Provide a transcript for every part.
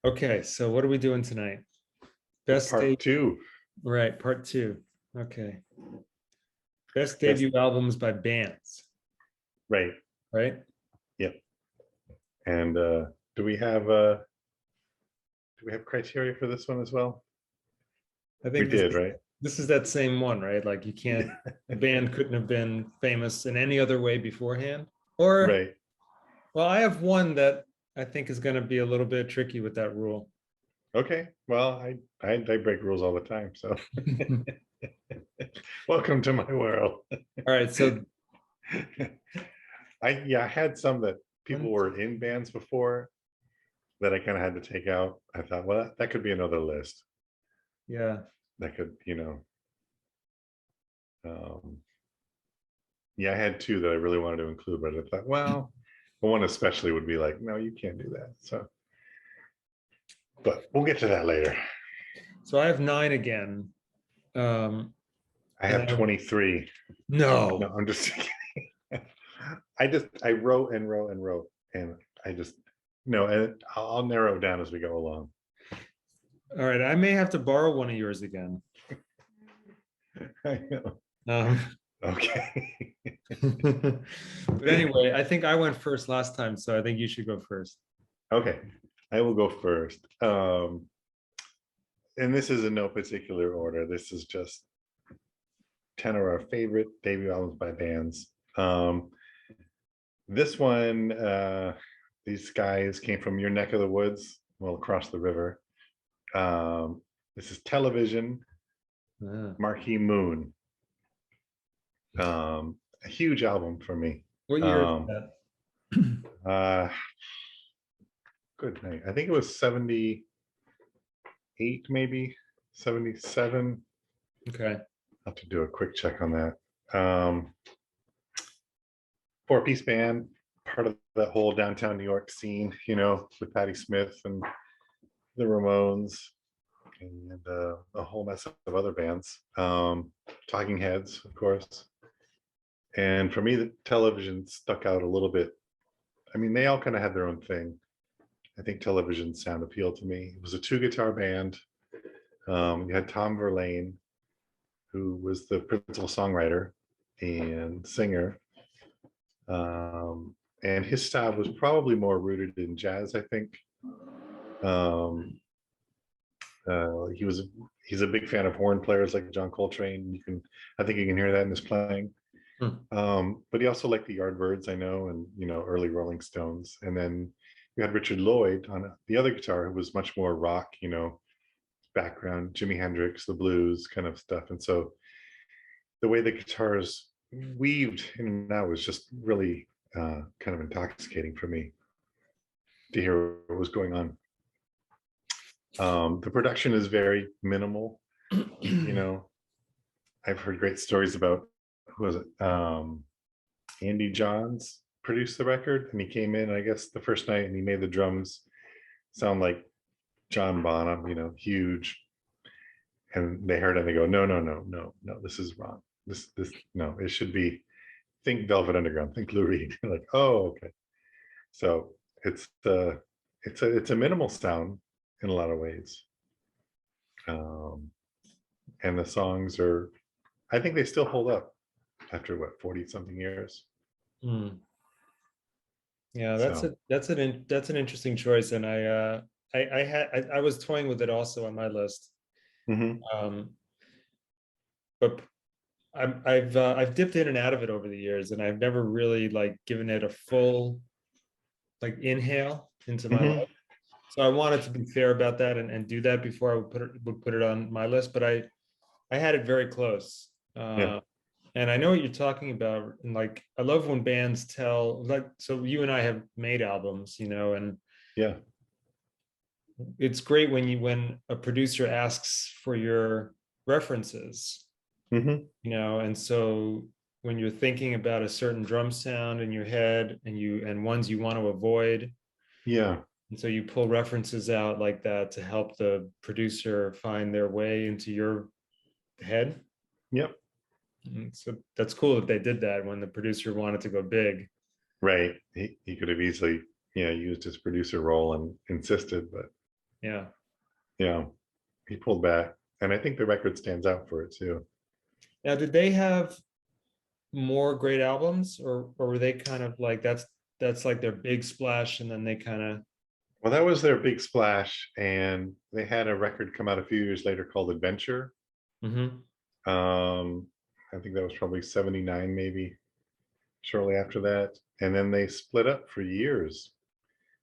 Okay, so what are we doing tonight? Best Part debut, two. right, part two. Okay. Best Best, debut albums by bands, right. right? Yep. And do we have criteria for this one as well? I We think this did, is right? this is that same one, right? Like you can't the band couldn't have been famous in any other way beforehand. Or Right. well, I have one that I think is going to be a little bit tricky with that rule. Okay. Well, I break rules all the time, so welcome to my world. All right, so I had some that people one, were in bands before that I kind of had to take out. I thought, well, that could be another list. yeah. That could, um, yeah, I had two that I really wanted to include, but I thought, well, one especially would be like, no, you can't do that. So, but we'll get to that later. So I have nine again. Um, I and have 23. No, no. I'm just I wrote and wrote and wrote, and I just no, and I'll narrow it down as we go along. All right, I may have to borrow one of yours again. I know. Um, Okay. but anyway, I think I went first last time, so I think you should go first. Okay. I will go first. And this is in no particular order. This is just 10 of our favorite debut albums by bands. This one, these guys came from your neck of the woods, well, across the river. This is Television, Ah. Marquee Moon. A huge album for me. What year is Um, that? uh, good night. I think it was 78, maybe 77. Okay. I'll have to do a quick check on that. Four-piece band, part of that whole downtown New York scene, with Patti Smith and the Ramones and a whole mess of other bands. Talking Heads, of course. And for me, the Television stuck out a little bit. I mean, they all kind of had their own thing. I think Television sound appealed to me. It was a two-guitar band. You had Tom Verlaine, who was the principal songwriter and singer. And his style was probably more rooted in jazz, I think. Um, he's a big fan of horn players like John Coltrane. I think you can hear that in his playing. Hmm. But he also liked the Yardbirds, I know, and early Rolling Stones. And then you had Richard Lloyd on the other guitar, who was much more rock, background, Jimi Hendrix, the blues kind of stuff. And so the way the guitars weaved in and out was just really kind of intoxicating for me to hear what was going on. The production is very minimal. I've heard great stories about who was it? Andy Johns produced the record, and he came in, I guess, the first night, and he made the drums sound like John Bonham, huge. And they heard it and they go, no, no, no, no, no, this is wrong. This, no, it should be, think Velvet Underground, think Lou Reed. Like, oh, okay. So it's a minimal sound in a lot of ways. And the songs are, I think they still hold up after what, 40 something years. Hmm. Yeah, So that's an interesting choice, and I was toying with it also on my list, mhm. but I've dipped in and out of it over the years, and I've never really like given it a full like inhale into my Mhm. life. So I wanted to be fair about that and do that before I would put it on my list, but I had it very close. Yeah, And I know what you're talking about. And like, I love when bands tell, like, so you and I have made albums, and yeah. it's great when a producer asks for your references, Mhm. and so when you're thinking about a certain drum sound in your head and ones you want to avoid, Yeah. and so you pull references out like that to help the producer find their way into your head. Yep. So that's cool that they did that when the producer wanted to go big. Right. He could have easily, used his producer role and insisted, but Yeah. Yeah, he pulled back, and I think the record stands out for it too. Now, did they have more great albums, or were they kind of like that's like their big splash, and then they kind of Well, that was their big splash, and they had a record come out a few years later called Adventure. hmm Um, I think that was probably 79, maybe shortly after that. And then they split up for years.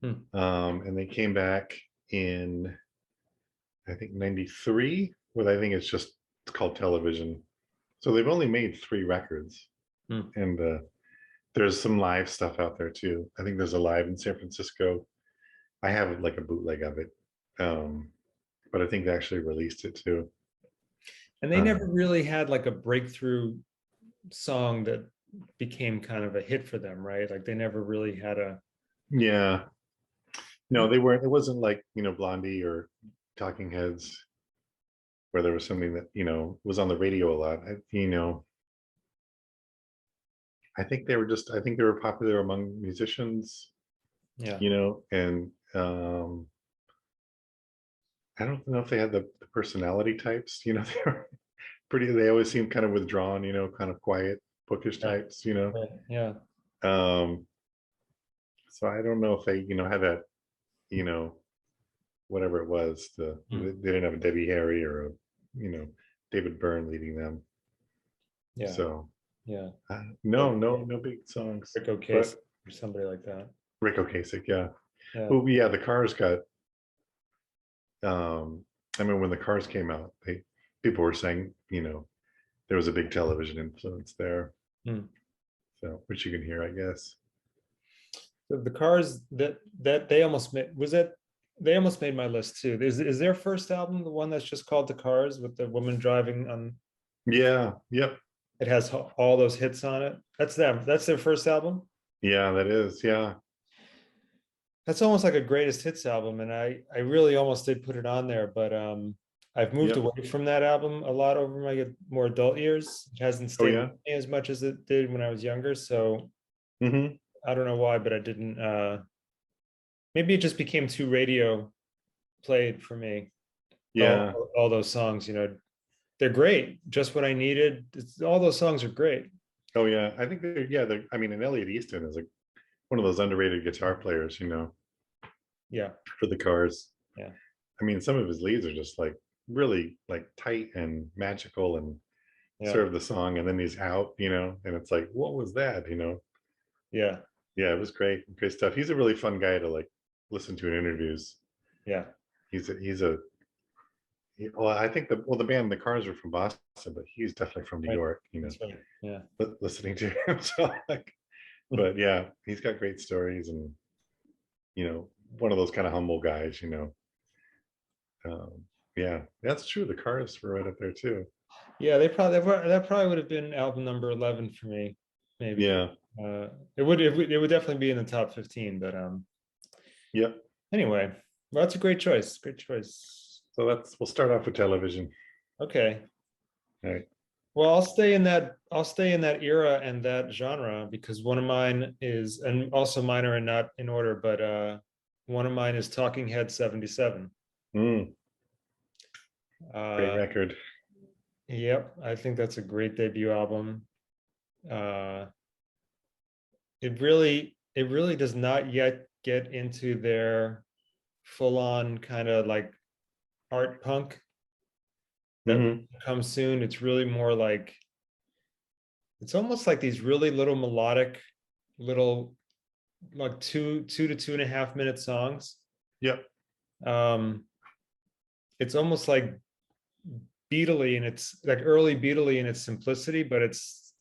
hmm. And they came back in, I think, 93, with I think it's called Television. So they've only made 3 records. Hmm. And there's some live stuff out there too. I think there's a live in San Francisco. I have like a bootleg of it. Um, but I think they actually released it too. And they never Um, really had like a breakthrough song that became kind of a hit for them, right? Like they never really had a yeah, no, they weren't. It wasn't like, Blondie or Talking Heads, where there was something that, was on the radio a lot. I think they were popular among musicians, yeah. and I don't know if they had the personality types, they always seemed kind of withdrawn, kind of quiet, bookish Yeah. types. Right. Yeah. Um, so I don't know if they, had that, you know, whatever it was, they Hmm. didn't have a Debbie Harry or a, you know, David Byrne leading them. Yeah. So Yeah. no, Like no big songs. Rick Ocasek But or somebody like that. Rick Ocasek, yeah. Yeah. Oh yeah, the Cars got. Um, I mean, when the Cars came out, people were saying, there was a big television influence there. Hmm. So, which you can hear, I guess. The Cars that they almost made was that they almost made my list too. Is their first album the one that's just called The Cars with the woman driving on? Yeah, yep, It has all those hits on it. That's them. That's their first album. yeah, that is, yeah, That's almost like a greatest hits album, and I really almost did put it on there, but I've moved yep. away from that album a lot over my more adult years. It hasn't Oh stayed with yeah. me as much as it did when I was younger, so Mm-hmm. I don't know why, but I didn't. Maybe it just became too radio played for me. Yeah. All those songs, they're great. Just what I needed. All those songs are great. Oh yeah. I think I mean, and Elliot Easton is like one of those underrated guitar players, Yeah, for the Cars. yeah, I mean, some of his leads are just like really like tight and magical and yeah, serve the song, and then he's out, and it's like, what was that? yeah, Yeah, it was great, great stuff. He's a really fun guy to like listen to in interviews. yeah. He's a well, I think the band the Cars are from Boston, but he's definitely from New Right. York, That's right. Yeah. listening to him. So like, but yeah, he's got great stories, and one of those kind of humble guys. Um, yeah, that's true. The Cars were right up there too. Yeah, that probably would have been album number 11 for me, maybe. Yeah. Uh, it would definitely be in the top 15, but Yep. anyway, well, that's a great choice. Great choice. So we'll start off with Television. Okay. All right. Well, I'll stay in that era and that genre because one of mine is, and also mine are not in order, but one of mine is Talking Head 77. Mm, great Uh, record. yep, I think that's a great debut album. Uh, it really does not yet get into their full-on kind of like art punk that will Hmm. come soon. It's really more like it's almost like these really little melodic, little like two to 2.5 minute songs. Yep. Um, it's almost like Beatly and it's like early Beatly in its simplicity, but it's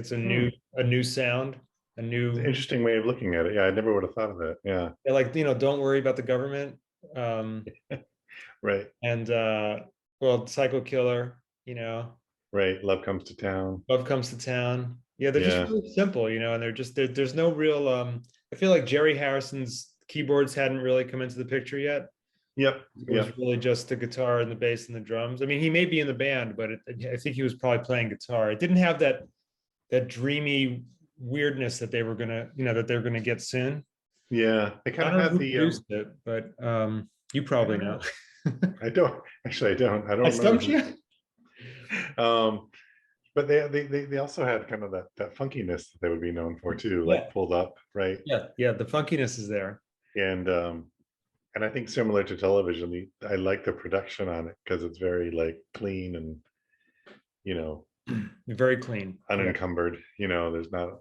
Hmm. a new sound, a It's an new interesting way of looking at it. Yeah, I never would have thought of that. Yeah. like don't worry about the government. Um, Right. and well, Psycho Killer, Right. Love Comes to Town. Love Comes to Town. Yeah, they're just Yeah. really simple, and they're just there's no real I feel like Jerry Harrison's keyboards hadn't really come into the picture yet. Yep. It was Yep. really just the guitar and the bass and the drums. I mean, he may be in the band, but I think he was probably playing guitar. It didn't have that dreamy weirdness that they were gonna, that they're gonna get soon. Yeah. They I kind of don't know had who the produced it, but You I probably don't know. know. I don't actually. I don't I remember stumped who. you. Um, but they also had kind of that funkiness that they would be known for too, Yeah, like pulled up, right? yeah, yeah. The funkiness is there. And and I think similar to television, I like the production on it because it's very like clean and you know Very clean. Yeah. unencumbered. There's not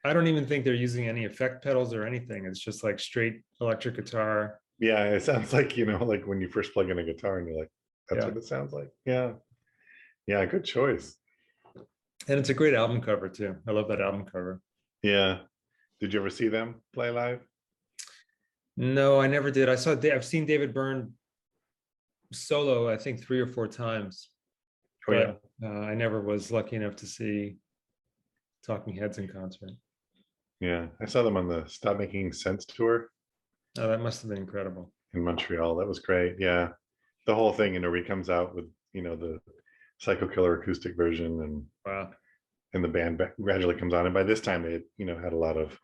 I don't even think they're using any effect pedals or anything. It's just like straight electric guitar. yeah, it sounds like like when you first plug in a guitar and you're like, that's Yeah. what it sounds like. Yeah, yeah, good choice. And it's a great album cover too. I love that album cover. Yeah, did you ever see them play live? No, I never did. I've seen David Byrne solo, I think 3 or 4 times, Oh yeah, but I never was lucky enough to see Talking Heads in concert. yeah, I saw them on the Stop Making Sense tour Oh, that must have been incredible. in Montreal. That was great. Yeah, the whole thing, where he comes out with the Psycho Killer acoustic version, Wow. and the band gradually comes on. And by this time, they had had a lot of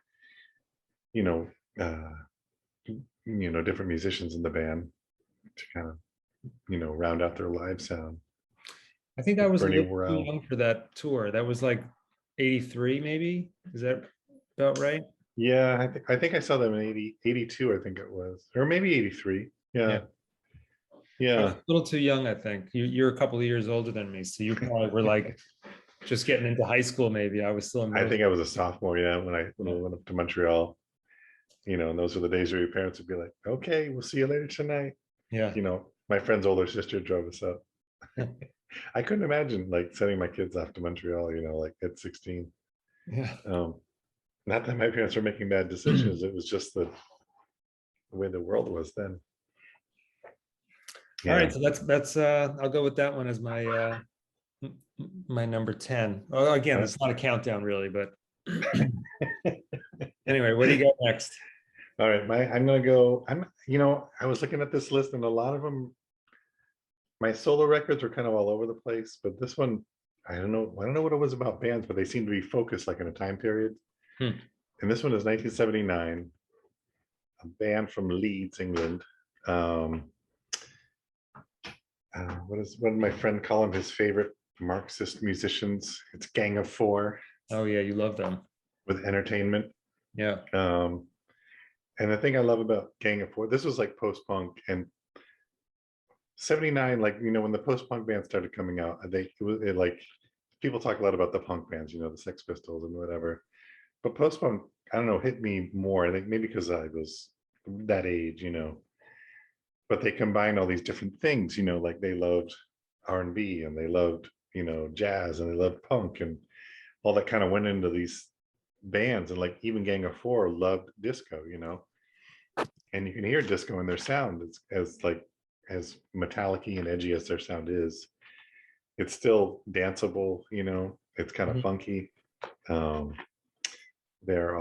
you know uh, different musicians in the band to kind of round out their live sound. I think I With was a Bernie little too Worrell. young for that tour. That was like 83, maybe. Is that about right? Yeah, I think I saw them in 82, I think it was, or maybe 83. Yeah. Yeah, I was yeah. a little too young, I think. You're a couple of years older than me, so you probably were like just getting into high school, maybe. I was still in I middle think I school. was a sophomore. Yeah, when Yeah. we went up to Montreal. And those were the days where your parents would be like, "Okay, we'll see you later tonight." Yeah. My friend's older sister drove us up. I couldn't imagine like sending my kids off to Montreal. Like at 16. Yeah. Um, Not that my parents were making bad decisions. It was just the way the world was then. All right, Yeah. so that's I'll go with that one as my number 10. Oh, again, Uh, it's not a countdown really, but anyway, what do you got next? all right. I'm gonna go. I was looking at this list and a lot of them, my solo records were kind of all over the place, but this one, I don't know. I don't know what it was about bands, but they seem to be focused like in a time period. Hmm. And this one is 1979, a band from Leeds, England. Um, what did my friend call him? His favorite Marxist musicians. It's Gang of Four Oh yeah, you love them. with Entertainment. Yeah. Um, and the thing I love about Gang of Four, this was like post punk and 79, like when the post punk bands started coming out, I think like people talk a lot about the punk bands, the Sex Pistols and whatever. But post punk, I don't know, hit me more. I think maybe because I was that age. But they combined all these different things, like they loved R&B and they loved, jazz and they loved punk and all that kind of went into these bands. And like even Gang of Four loved disco. And you can hear disco in their sound as metallic-y and edgy as their sound is. It's still danceable. It's kind of Mhm. funky. Um, there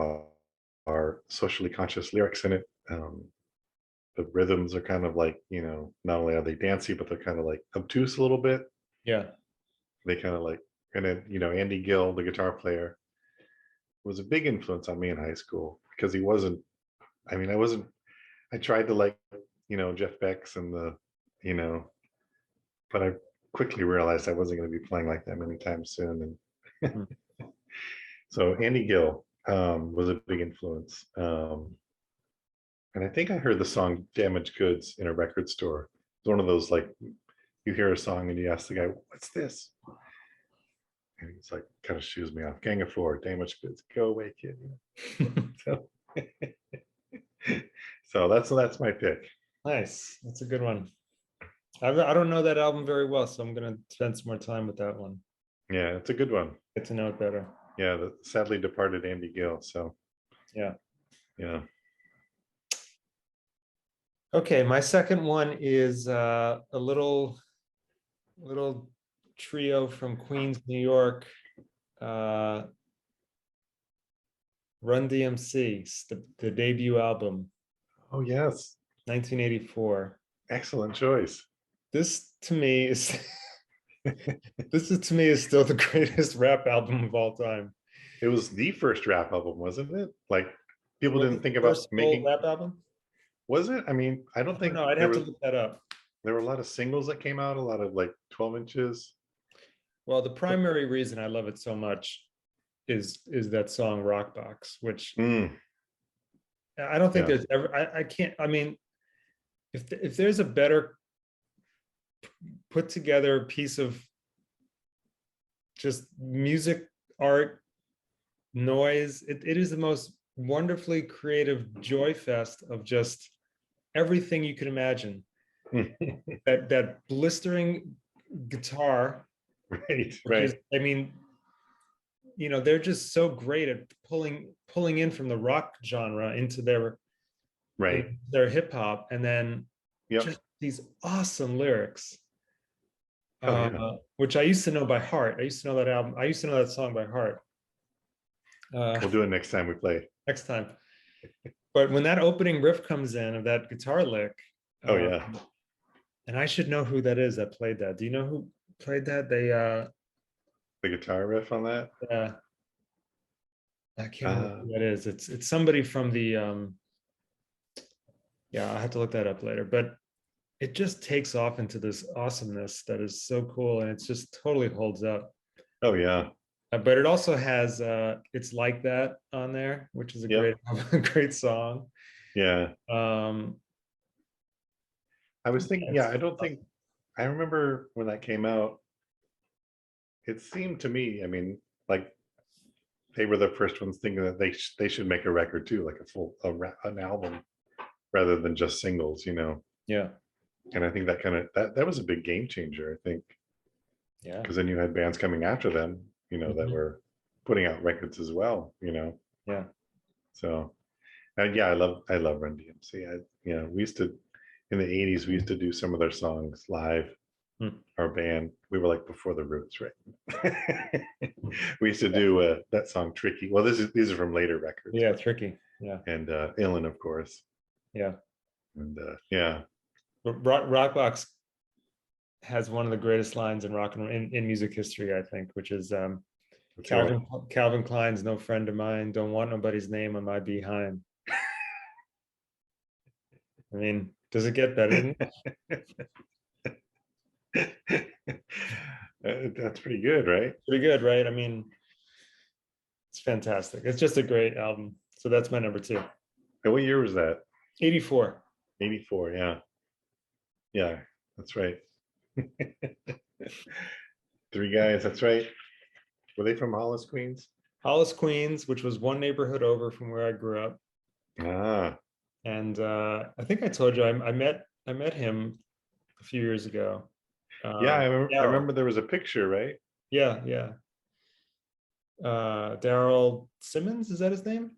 are socially conscious lyrics in it. The rhythms are kind of like, not only are they dancey, but they're kind of like obtuse a little bit. Yeah. They kind of like, and then, Andy Gill, the guitar player, was a big influence on me in high school because he wasn't, I wasn't, I tried to like, Jeff Beck's and you know, but I quickly realized I wasn't going to be playing like them anytime soon. And Mhm. so Andy Gill was a big influence. And I think I heard the song Damaged Goods in a record store. It's one of those like you hear a song and you ask the guy, "What's this?" And he's like, kind of shoos me off. Gang of Four, Damaged Goods, go away, kid. So, so that's my pick. Nice. That's a good one. I don't know that album very well, so I'm gonna spend some more time with that one. Yeah, it's a good one. Get to know it better. Yeah, the sadly departed Andy Gill. So Yeah. yeah. Okay, my second one is a little trio from Queens, New York. Uh, Run DMC, the debut album, Oh yes, 1984. excellent choice. This to me is this is to me is still the greatest rap album of all time. It was the first rap album, wasn't it? Like people Was didn't it think the about first full making. rap album? Was it? I mean, I I don't don't think know. I'd have to look that up. there were a lot of singles that came out, a lot of like 12 inches. Well, the primary reason I love it so much is that song Rock Box, which Mm, I don't think yeah. there's ever I can't I mean if there's a better put together piece of just music, art, noise, it is the most wonderfully creative joy fest of just everything you can imagine. That blistering guitar, Right, which is, right, I mean, they're just so great at pulling in from the rock genre into right. their hip hop, and then Yep. just these awesome lyrics, Oh yeah. which I used to know by heart. I used to know that album. I used to know that song by heart. We'll do it next time we play. Next time. But when that opening riff comes in of that guitar lick, Oh uh, yeah. and I should know who that is that played that. Do you know who played that? The guitar riff on that. Uh, I can't remember Uh, who that is. It's somebody from the yeah, I'll have to look that up later. But it just takes off into this awesomeness that is so cool, and it's just totally holds up. oh yeah. But it also has "It's Like That" on there, which is a great Yep. great song. Yeah. Um, I was thinking, yeah, it's I don't think I remember when that came out. It seemed to me, I mean, like they were the first ones thinking that they should make a record too, like a full an album rather than just singles, you know. yeah, And I think that kind of that was a big game changer, I think, yeah, because then you had bands coming after them, you know, that mhm, were putting out records as well, you know. yeah. So and yeah, I love Run DMC. We used to in the 80s we used to do some of their songs live. Hmm. Our band, we were like before the Roots, right? We used to do that song Tricky. Well, these are from later records, Yeah, but tricky. Yeah, and Illin, of course. yeah. And yeah, But Rockbox has one of the greatest lines in rock and in music history, I think, which is let's hear it. Calvin Klein's no friend of mine. Don't want nobody's name on my behind. I mean, does it get better than That's pretty good, right? pretty good, right? I mean, it's fantastic. It's just a great album. So that's my number two. And what year was that? 84. 84. Yeah, yeah, that's right. Three guys. That's right. Were they from Hollis, Queens? Hollis, Queens, which was one neighborhood over from where I grew up. Ah, And I think I told you I met him a few years ago. yeah. I Daryl. remember there was a picture, right? Yeah, yeah. Daryl Simmons, is that his name?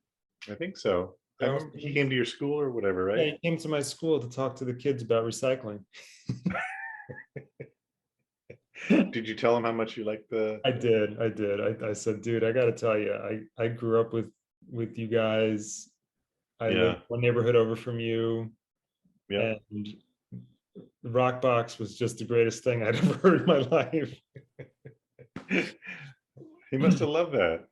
I think so. I Daryl remember he Simmons. came to your school or whatever, Yeah, right? he came to my school to talk to the kids about recycling. Did you tell him how much you liked the? I did. I said, dude, I got to tell you, I grew up with you guys. I lived Yeah, one neighborhood over from you, yep. and the Rock Box was just the greatest thing I'd ever heard in my life. He must have loved that.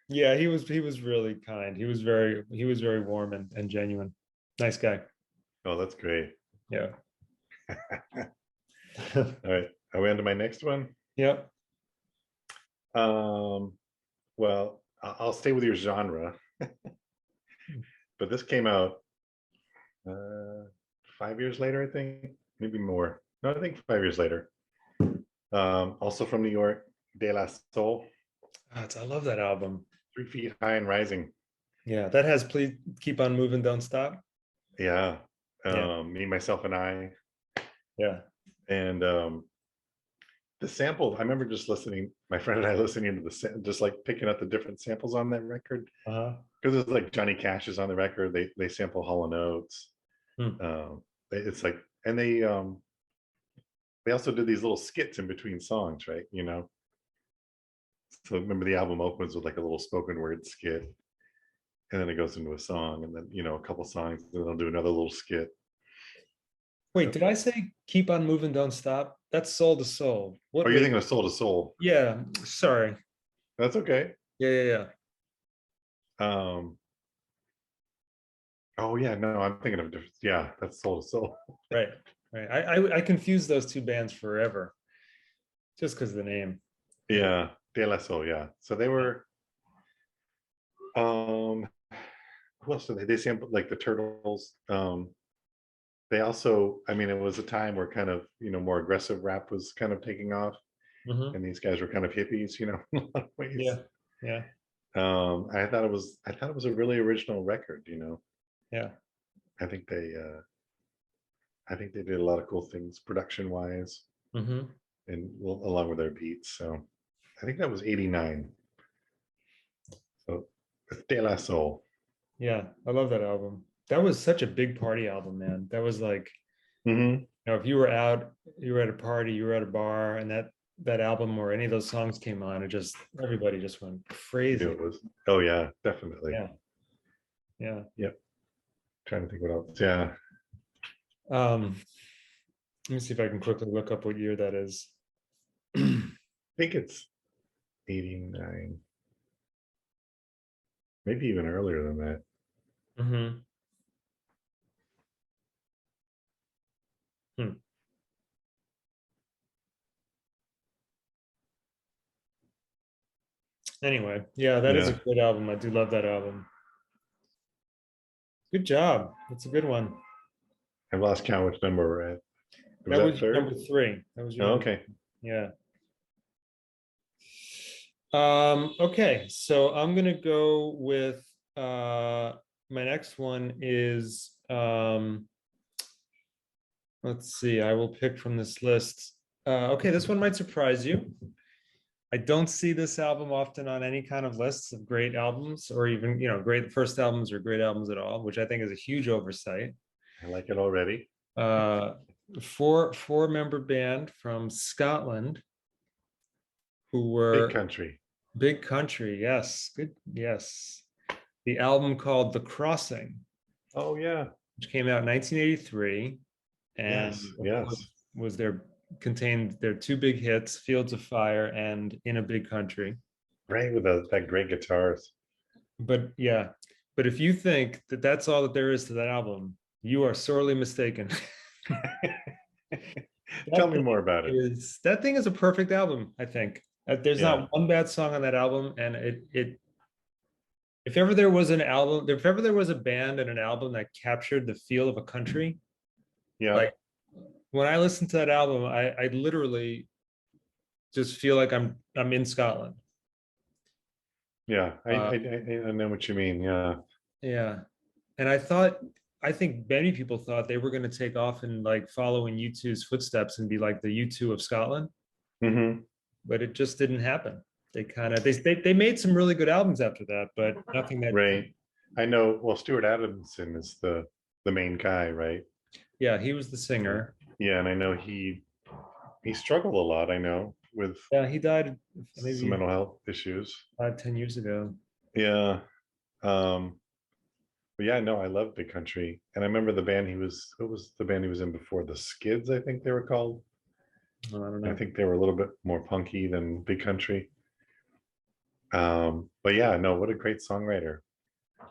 Yeah, he was really kind. He was very warm and genuine. Nice guy. Oh, that's great. Yeah. All right, are we on to my next one? Yep. Um, well, I'll stay with your genre, but this came out 5 years later, I think, maybe more. No, I think 5 years later. Also from New York, De La Soul, I love that album. 3 Feet High and Rising. Yeah, that has Please Keep on Moving, Don't Stop. Yeah, Yeah, Me, Myself, and I, yeah. and the sample. I remember just listening, my friend and I listening to just like picking up the different samples on that record Uh-huh. because it's like Johnny Cash is on the record. They sample Hall and Oates. Hmm. It's like, and they also did these little skits in between songs, right? You know, so remember the album opens with like a little spoken word skit, and then it goes into a song, and then a couple songs, and then they'll do another little skit. Wait, did I say Keep on Moving, Don't Stop? That's Soul to Soul. Oh, What? you're Wait, thinking of Soul to Soul. yeah. Sorry. That's okay. Yeah, yeah, yeah. Um, Oh yeah, no, I'm thinking of different. Yeah, that's Soul to Soul. Right, right. I confuse those two bands forever just because of the name. Yeah. Yeah, De La Soul. Yeah, so they were. Um, who else did they? They sampled like the Turtles. They also, I mean, it was a time where kind of more aggressive rap was kind of taking off, Hmm. and these guys were kind of hippies, in a lot of ways. Yeah. Yeah. I thought it was a really original record. Yeah. I think they I think they did a lot of cool things production wise Hmm. and along with their beats. So I think that was 89. So De La Soul. Yeah. I love that album. That was such a big party album, man. That was like, Hmm. if you were out, you were at a party, you were at a bar, and that album or any of those songs came on, it just everybody just went crazy. It was, oh yeah, definitely. Yeah. Yeah. Yep. Trying to think what else. Yeah. Um, Let me see if I can quickly look up what year that is. I think it's 89, maybe even earlier than that. Hmm. Hmm. Anyway, yeah, that is a Yeah. great album. I do love that album. Good job. That's a good one. I've lost count which number we're at. Was That that was your third? number three. That was your Oh, number. okay. Yeah. Okay, so I'm gonna go with my next one is let's see, I will pick from this list. Okay, this one might surprise you. I don't see this album often on any kind of lists of great albums or even, great first albums or great albums at all, which I think is a huge oversight. I like it already. Uh, four member band from Scotland who Big were Country. Big Country. Yes, good. Yes. The album called The Crossing, Oh yeah. which came out in 1983, and Yes. of course Yes. was their contained their two big hits, Fields of Fire and In a Big Country. Right with that great guitars. But yeah, but if you think that that's all that there is to that album, you are sorely mistaken. Tell That me thing more about it. that thing is a perfect album, I think. There's Yeah. not one bad song on that album, and it if ever there was an album, if ever there was a band and an album that captured the feel of a country, Yeah. like when I listen to that album, I literally just feel like I'm in Scotland. Yeah. I, Uh, I I I know what you mean. Yeah. yeah, and I think many people thought they were going to take off and like follow in U2's footsteps and be like the U2 of Scotland, Hmm. but it just didn't happen. They kind of they made some really good albums after that, but nothing that Right. I know. Well, Stuart Adamson is the main guy, right? yeah, he was the singer. Yeah, and I know he struggled a lot. I know with Yeah, he died some maybe mental health issues. 5, 10 years ago. Yeah. Um, but yeah, no, I love Big Country, and I remember the band he was. What was the band he was in before? The Skids, I think they were called. Oh, I don't I know. think they were a little bit more punky than Big Country. But yeah, no, what a great songwriter,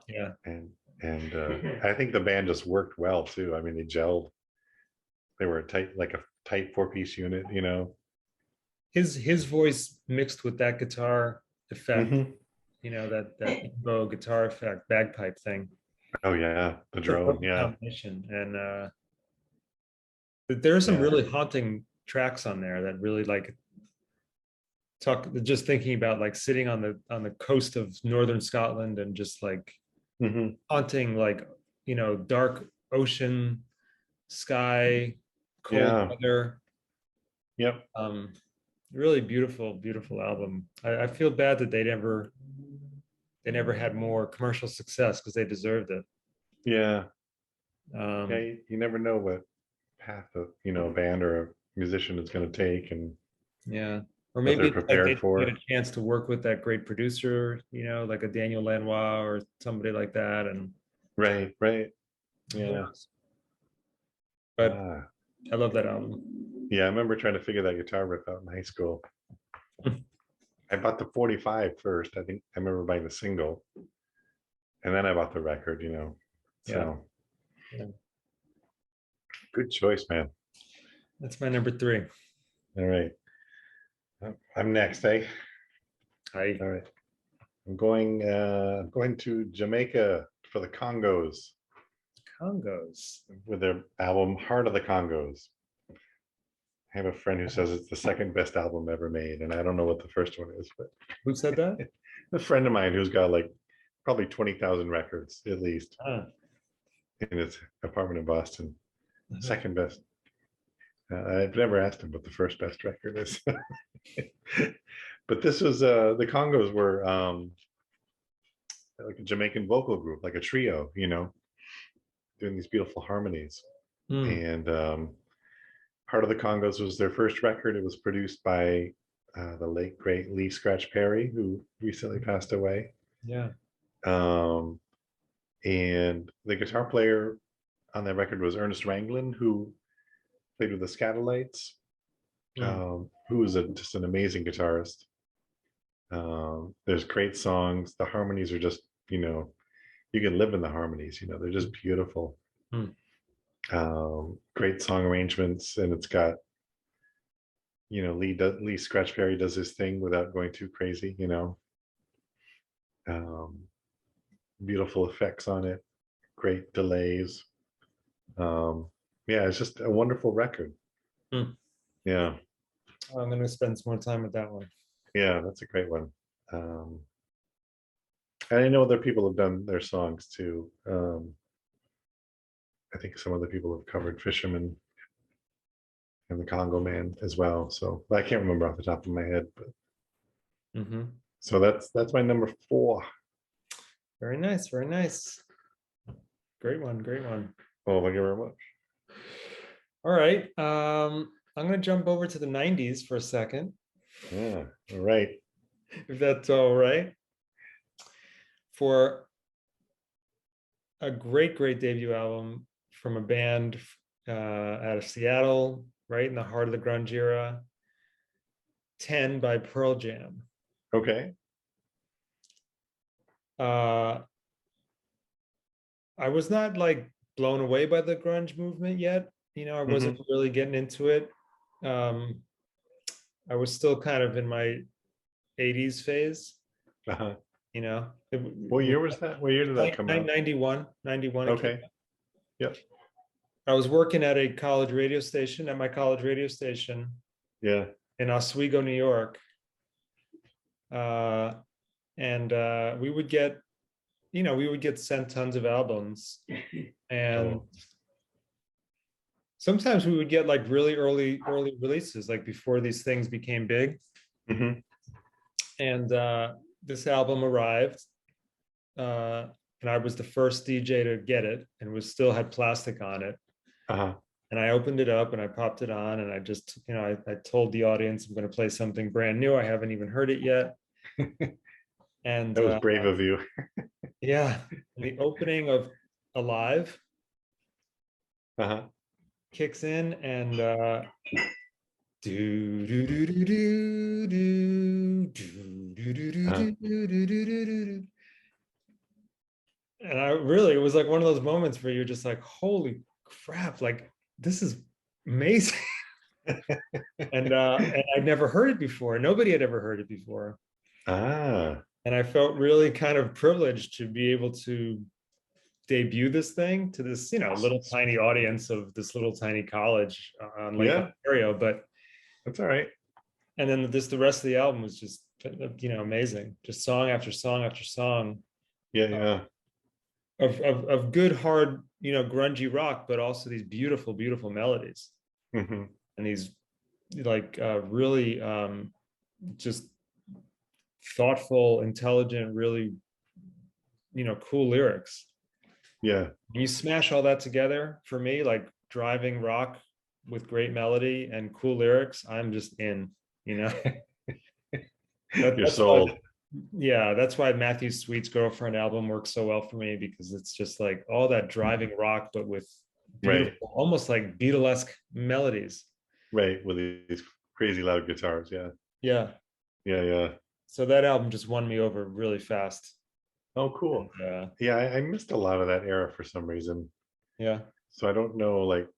Yeah. and I think the band just worked well too. I mean, they gelled. They were like a tight four-piece unit. His voice mixed with that guitar effect, Hmm. that bow guitar effect, bagpipe thing. Oh yeah, the It's a drone. perfect Yeah, combination. And there are some yeah. really haunting tracks on there that really like talk just thinking about like sitting on the coast of northern Scotland and just like Hmm. haunting like dark ocean, sky, cold Yeah. weather. Yep. Um, Really beautiful, beautiful album. I feel bad that they never had more commercial success because they deserved it. Yeah. Yeah. Um, You never know what path a band or a musician is going to take and yeah, or what they're maybe it's like prepared they get a for. chance to work with that great producer, like a Daniel Lanois or somebody like that, and Right. Right. who Yeah. knows? But Ah. I love that album. Yeah. I remember trying to figure that guitar riff out in high school. I bought the 45 first. I think I remember buying the single, and then I bought the record. So Yeah. good choice, man. That's my number 3. All right. I'm next, eh? I All right. I'm going to Jamaica for the Congos Congos. with their album Heart of the Congos. I have a friend who says it's the second best album ever made, and I don't know what the first one is, but Who said that? a friend of mine who's got like probably 20,000 records at least Ah. in his apartment in Boston. Uh-huh. Second best. I've never asked him what the first best record is. But this was the Congos were like a Jamaican vocal group, like a trio, doing these beautiful harmonies. Hmm. And Heart of the Congos was their first record. It was produced by the late great Lee Scratch Perry, who recently passed away. Yeah. Um, and the guitar player on that record was Ernest Ranglin, who played with the Scatolites, who was just an amazing guitarist. There's great songs. The harmonies are just, you can live in the harmonies, they're just beautiful. Great song arrangements, and it's got, Lee Scratch Perry does his thing without going too crazy, beautiful effects on it, great delays. Yeah, it's just a wonderful record. Yeah. I'm going to spend some more time with that one. Yeah, that's a great one. And I know other people have done their songs too. I think some other people have covered Fisherman and the Congo Man as well. So I can't remember off the top of my head, but so that's my number 4. Very nice, very nice. Great one, great one. Oh, thank you very much. All right. I'm going to jump over to the 90s for a second. Yeah, all right. If that's all right. For a great, great debut album from a band out of Seattle, right in the heart of the grunge era, 10 by Pearl Jam. Okay. I was not like blown away by the grunge movement yet. I wasn't really getting into it. I was still kind of in my 80s phase. Uh-huh. What year was that? What year did that come out? 91. Okay. Yep. I was working at a college radio station, at my college radio station. Yeah. In Oswego, New York. And we would get sent tons of albums. And sometimes we would get like really early releases, like before these things became big. And this album arrived, and I was the first DJ to get it, and still had plastic on it. And I opened it up and I popped it on, and I just, I told the audience I'm going to play something brand new. I haven't even heard it yet. And that was brave of you. Yeah, the opening of Alive kicks in, and do do do do do do do do do do do. And it was like one of those moments where you're just like, holy crap, like this is amazing. And I'd never heard it before. Nobody had ever heard it before. And I felt really kind of privileged to be able to debut this thing to this, little tiny audience of this little tiny college on Lake Ontario. But that's all right. And then the rest of the album was just, amazing. Just song after song after song. Yeah. Of good, hard, grungy rock, but also these beautiful, beautiful melodies. And these like really just thoughtful, intelligent, really, cool lyrics. Yeah. You smash all that together, for me, like driving rock with great melody and cool lyrics, I'm just in, You're sold. That's why Matthew Sweet's Girlfriend album works so well for me, because it's just like all that driving rock, but with beautiful, almost like Beatlesque melodies. Right, with these crazy loud guitars. Yeah. So that album just won me over really fast. Oh, cool. Yeah, I missed a lot of that era for some reason. Yeah. So I don't know, like,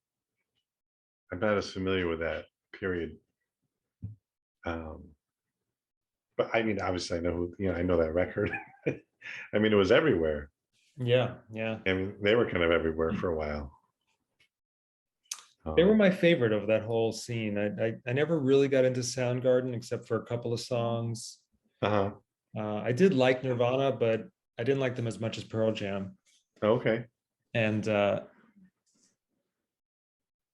I'm not as familiar with that period. Um, but I mean, obviously, I know who, I know that record. I mean, it was everywhere. Yeah. Yeah. I mean, they were kind of everywhere for a while. They were Um, my favorite of that whole scene. I never really got into Soundgarden except for a couple of songs. uh-huh. I did like Nirvana, but I didn't like them as much as Pearl Jam. Okay. And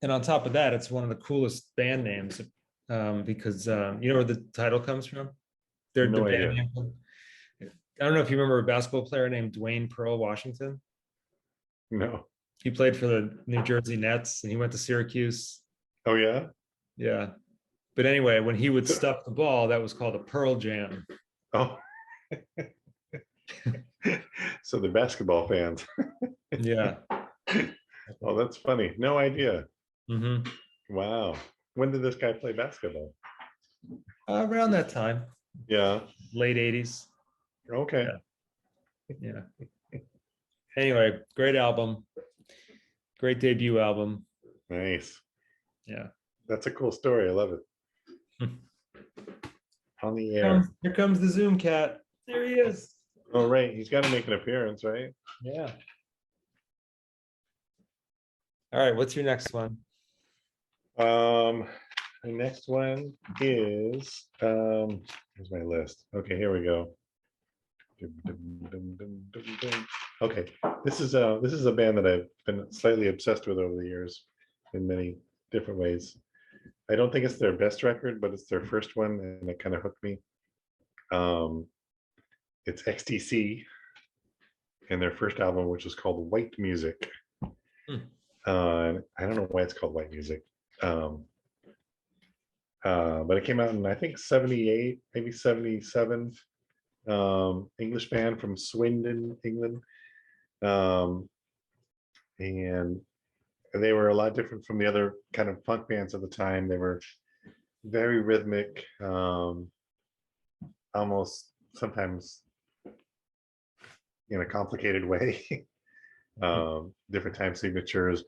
and on top of that, it's one of the coolest band names because you know where the title comes from? Their No band idea. name. I don't know if you remember a basketball player named Dwayne Pearl Washington. No. He played for the New Jersey Nets and he went to Syracuse. Oh, yeah. Yeah. But anyway, when he would So, stuff the ball, that was called a Pearl Jam. oh, so the basketball fans. Yeah. Oh, that's funny. No idea. Hmm. Wow. When did this guy play basketball? Around that time, Yeah. late 80s. Okay. Yeah. Yeah. Anyway, great album. Great debut album. Nice. Yeah. That's a cool story. I love it. On the air. Here comes the Zoom cat. There he is. Oh, right. He's got to make an appearance, right? Yeah. All right. What's your next one? The next one is here's my list. Okay, here we go. Okay, this is a band that I've been slightly obsessed with over the years in many different ways. I don't think it's their best record, but it's their first one, and it kind of hooked me. Um, it's XTC and their first album, which is called White Music. Hmm. I don't know why it's called White Music. Um, but it came out in I think 78, maybe 77. English band from Swindon, England. Um, and they were a lot different from the other kind of punk bands of the time. They were very rhythmic, almost sometimes in a complicated way. Different time signatures,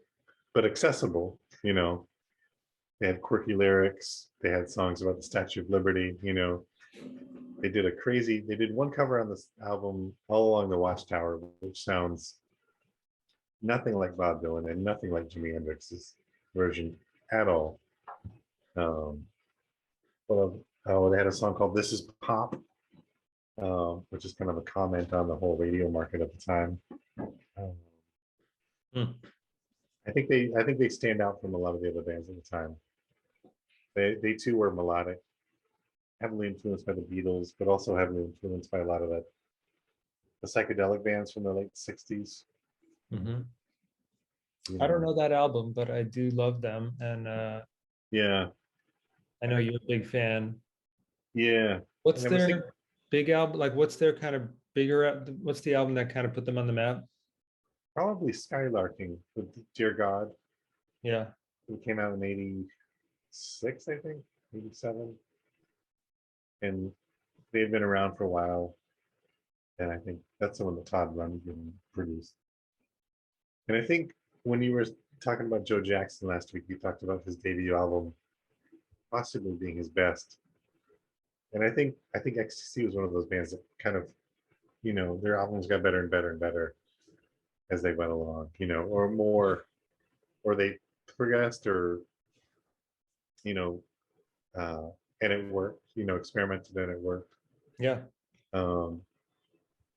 but accessible. They had quirky lyrics. They had songs about the Statue of Liberty. They did one cover on this album, All Along the Watchtower, which sounds nothing like Bob Dylan and nothing like Jimi Hendrix's version at all. They had a song called This Is Pop, which is kind of a comment on the whole radio market at the time. Hmm. I think they stand out from a lot of the other bands at the time. They too were melodic, heavily influenced by the Beatles, but also heavily influenced by a lot of the psychedelic bands from the late 60s. Mhm. You I don't know. know that album, but I do love them, and Yeah. I know you're a big fan. Yeah. What's And I was thinking their big album? Like, what's their kind of bigger? What's the album that kind of put them on the map? probably Skylarking with Dear God. Yeah. It came out in 86, I think, 87. And they've been around for a while. And I think that's the one that Todd Rundgren produced. And I think when you were talking about Joe Jackson last week, you talked about his debut album possibly being his best. And I think XTC was one of those bands that kind of, their albums got better and better and better as they went along, or more, or they progressed, or you know, uh, and it worked. Experimented and it worked. Yeah. Um,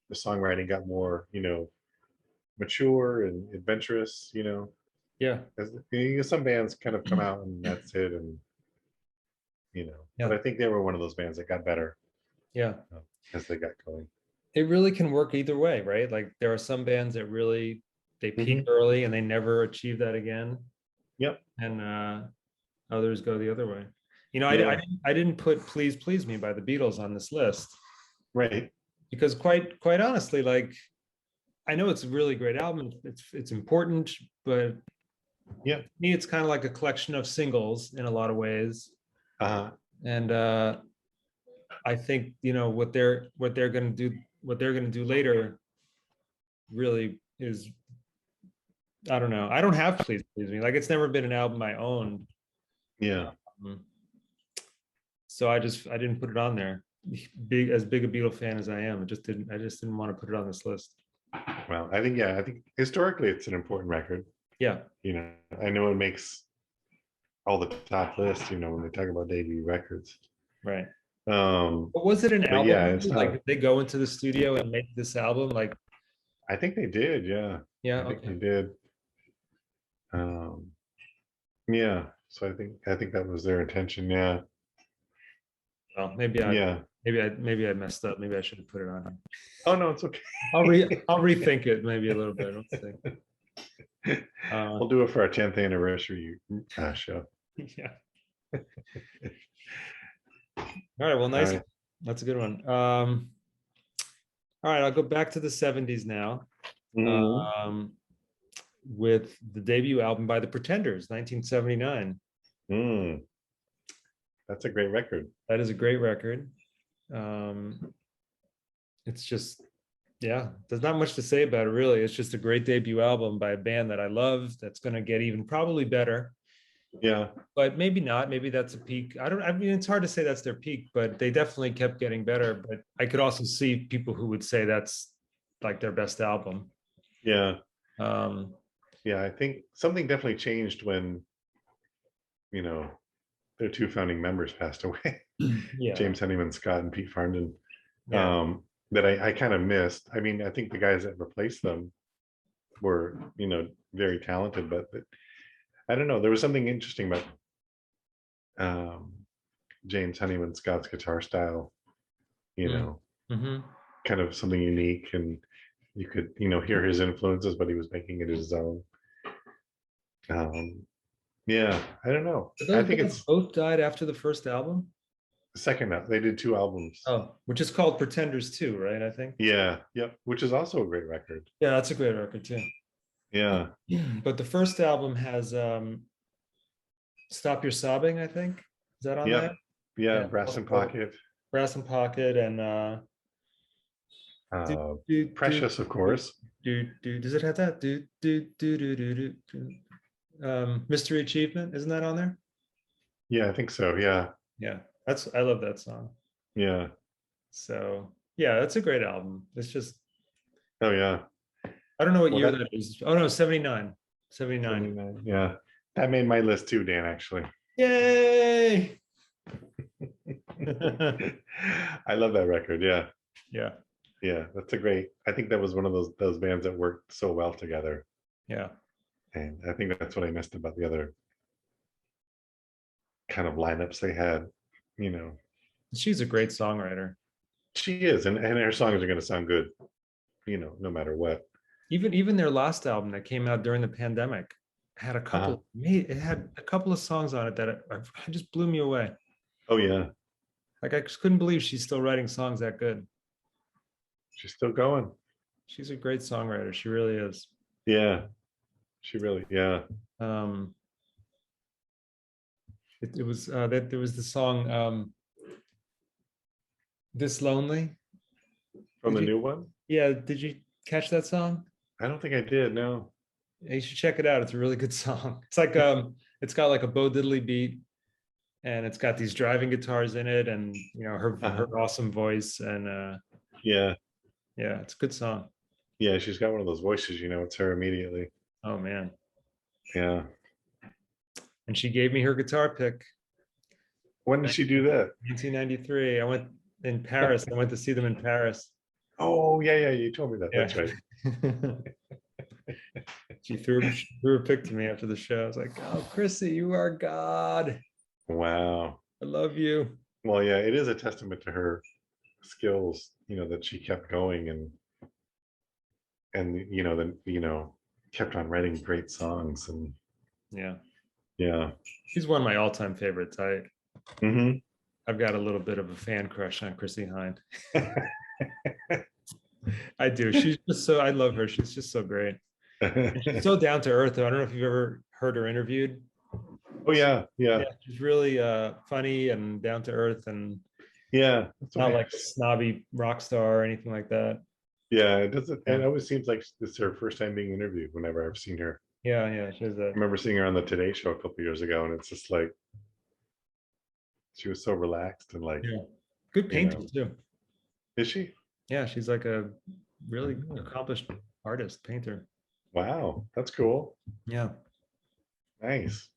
the songwriting got more, mature and adventurous. Yeah. As some bands kind of come out and that's it, and but Yeah. I think they were one of those bands that got better Yeah. uh, as they got going. It really can work either way, right? Like there are some bands that really they peak Hmm. early and they never achieve that again, Yep. and others go the other way. Yeah. I didn't put "Please Please Me" by the Beatles on this list Right. because quite honestly, like I know it's a really great album. It's important, but Yeah. to me, it's kind of like a collection of singles in a lot of ways. Uh-huh. And I think what they're going to do later. really is, I don't know. I don't have Please Please Me. Like, it's never been an album I owned. Yeah. So I didn't put it on there. As big a Beatle fan as I am, I just didn't want to put it on this list. Well, I think historically it's an important record. Yeah. You know, I know it makes all the top lists, you know, when they talk about debut records. Right. But was it an album? yeah, it's like, did they go into the studio and make this album? Like, I think they did, yeah. Yeah. I think they did. Yeah. So I think that was their intention. Yeah. Well, maybe I messed up. Maybe I should have put it on here. Oh no, it's okay. I'll rethink it maybe a little bit. Let's see. We'll do it for our 10th anniversary show. Yeah. All right. Well, nice. All right. That's a good one. All right. I'll go back to the 70s now. With the debut album by the Pretenders, 1979. That's a great record. That is a great record. It's just, yeah, there's not much to say about it, really. It's just a great debut album by a band that I love, that's going to get even probably better. Yeah. But maybe not. Maybe that's a peak. I mean, it's hard to say that's their peak, but they definitely kept getting better. But I could also see people who would say that's like their best album. Yeah. Yeah, I think something definitely changed when, you know, their two founding members passed away. Yeah. James Honeyman Scott and Pete Farndon. Yeah. That I kind of missed. I mean, I think the guys that replaced them were, you know, very talented, but I don't know. There was something interesting about James Honeyman Scott's guitar style, you know, kind of something unique, and you could, you know, hear his influences, but he was making it his own. Yeah, I don't know. I think it's both died after the first album. The second, they did 2 albums. Oh, which is called Pretenders 2, right? I think. Yeah, yep. Which is also a great record. Yeah, that's a great record too. Yeah. But the first album has Stop Your Sobbing, I think. Is that on there? Yeah, Brass in Pocket. Brass in Pocket and Precious, of course. Does it have that? Mystery Achievement, isn't that on there? Yeah, I think so. Yeah. Yeah, I love that song. Yeah. So yeah, that's a great album. It's just, oh yeah, I don't know what year that is. Oh no, 79. Yeah, that made my list too, Dan, actually. Yay. I love that record. Yeah, that's a great, I think that was one of those bands that worked so well together. Yeah. And I think that's what I missed about the other kind of lineups they had, you know. She's a great songwriter. She is, and her songs are going to sound good, you know, no matter what. Even their last album that came out during the pandemic had a couple. It had a couple of songs on it that just blew me away. Oh yeah, like I just couldn't believe she's still writing songs that good. She's still going. She's a great songwriter. She really is. Yeah, she really. Yeah. It was that there was the song This Lonely from the new one. Yeah, did you catch that song? I don't think I did. No. You should check it out. It's a really good song. It's like it's got like a Bo Diddley beat, and it's got these driving guitars in it, and you know her awesome voice, and yeah, it's a good song. Yeah, she's got one of those voices, you know, it's her immediately. Oh man. Yeah. And she gave me her guitar pick. When did she do that? 1993. I went in Paris. I went to see them in Paris. Oh yeah, you told me that. Yeah. That's right. She threw a pick to me after the show. I was like, "Oh, Chrissy, you are God." Wow. I love you. Well, yeah, it is a testament to her skills, you know, that she kept going and you know, then you know, kept on writing great songs. And yeah, she's one of my all-time favorites. I've got a little bit of a fan crush on Chrissy Hynde. I do. She's just so, I love her. She's just so great. She's so down to earth. I don't know if you've ever heard her interviewed. Oh yeah. She's really funny and down to earth, and yeah, not like a snobby rock star or anything like that. Yeah, it doesn't. Yeah, It always seems like it's her first time being interviewed. Whenever I've seen her, yeah. She's I a remember seeing her on the Today Show a couple years ago, and it's just like she was so relaxed and like, yeah, good you painter know, too. is she? Yeah, she's like a really Oh, accomplished artist, painter. wow, that's cool. Yeah. Nice,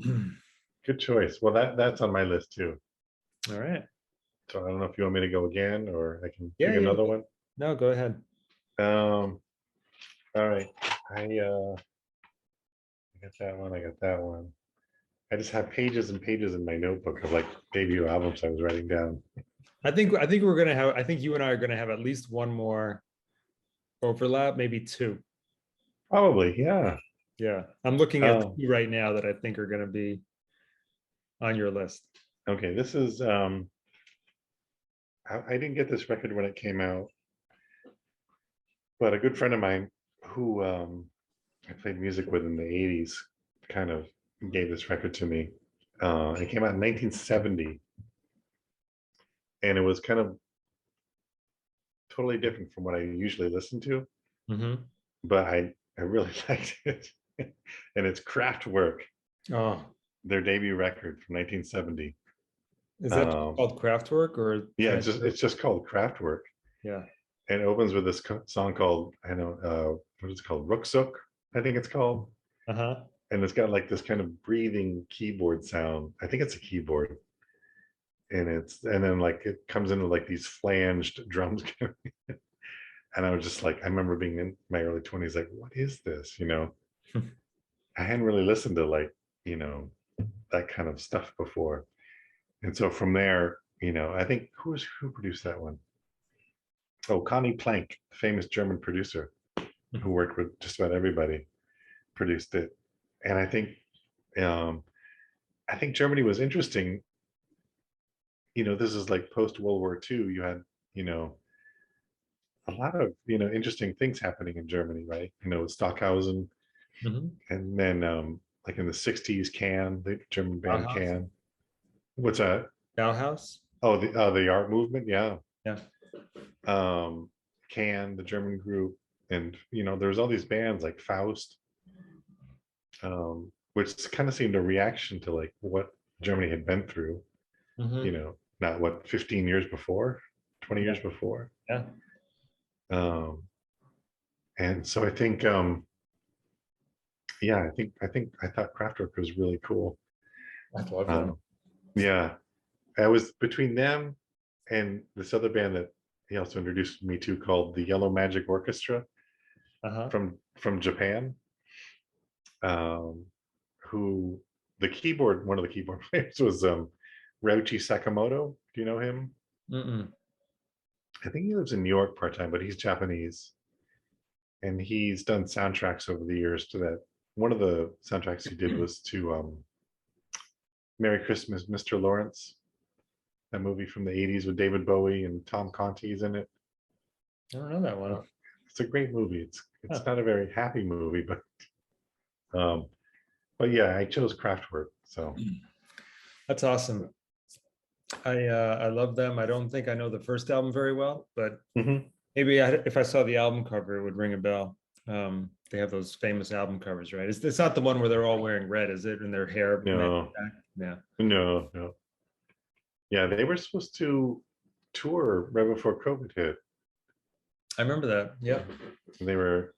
good choice. Well, that's on my list too. All right. So I don't know if you want me to go again, or I can Yeah, pick yeah. another one. No, go ahead. Um, all right. I got that one. I got that one. I just have pages and pages in my notebook of like debut albums I was writing down. I think we're gonna have. I think you and I are gonna have at least one more overlap, maybe two. Probably, yeah. Yeah, I'm looking at Oh, two right now that I think are gonna be on your list. okay. This is I didn't get this record when it came out, but a good friend of mine who I played music with in the 80s kind of gave this record to me. It came out in 1970, and it was kind of totally different from what I usually listen to, Mm-hmm. but I really liked it. And it's Kraftwerk, Oh, their debut record from 1970. is that Um, called Craftwork or yeah, Transfer? it's just called Kraftwerk, Yeah. and it opens with this song called I know what is it called, Ruckzuck, I think it's called, Uh-huh. and it's got like this kind of breathing keyboard sound. I think it's a keyboard, and then like it comes into like these flanged drums, and I was just like, I remember being in my early 20s, like, what is this? I hadn't really listened to like you know that kind of stuff before, and so from there, I think who produced that one? Oh, Connie Plank, the famous German producer who worked with just about everybody, produced it. And um, I think Germany was interesting. This is like post World War II. You had, you know, a lot of interesting things happening in Germany, right? Stockhausen, Mm-hmm. and then like in the '60s, Can, the German band Bauhaus. Can. What's that? Bauhaus. Oh, the art movement, yeah. Yeah. Um, Can, the German group, and there's all these bands like Faust, which kind of seemed a reaction to like what Germany had been through, Mm-hmm. not what 15 years before, 20 Yeah. years before. Yeah. Um, and so I think, yeah, I thought Kraftwerk was really cool. I love them. Um, yeah, I was between them and this other band that he also introduced me to called the Yellow Magic Orchestra Uh-huh. from Japan. Um, who one of the keyboard players was Ryuichi Sakamoto. Do you know him? Mm-mm. I think he lives in New York part-time, but he's Japanese. And he's done soundtracks over the years to that. One of the soundtracks he did was to Merry Christmas, Mr. Lawrence, that movie from the 80s with David Bowie and Tom Conti's in it. I don't know that one. Uh, it's a great movie. It's Huh. not a very happy movie, um, but yeah, I chose Kraftwerk. So That's awesome. I love them. I don't think I know the first album very well, but mhm. maybe if I saw the album cover, it would ring a bell. They have those famous album covers, right? It's not the one where they're all wearing red, is it? And their hair matched No, back? Yeah. no. Yeah, they were supposed to tour right before COVID hit. I remember that. Yeah. And they were,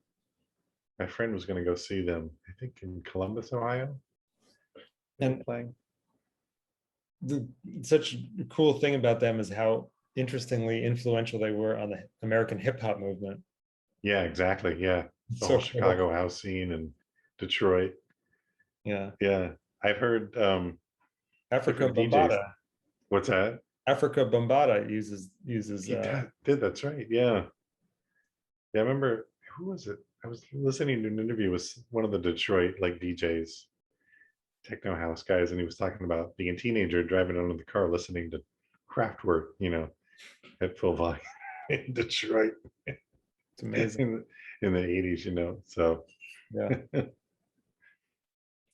my friend was going to go see them, I think in Columbus, Ohio. They were And playing. such a cool thing about them is how interestingly influential they were on the American hip hop movement. Yeah, exactly. Yeah. It's The so whole cool. Chicago house scene and Detroit. Yeah. Yeah. I've heard Africa different DJs. Bombata. What's that? Africa Bombata uses He did. That's right. Yeah. Yeah. I remember, who was it? I was listening to an interview with one of the Detroit like DJs, techno house guys, and he was talking about being a teenager driving under the car listening to Kraftwerk, at full volume in Detroit it's amazing. in the 80s, So Yeah.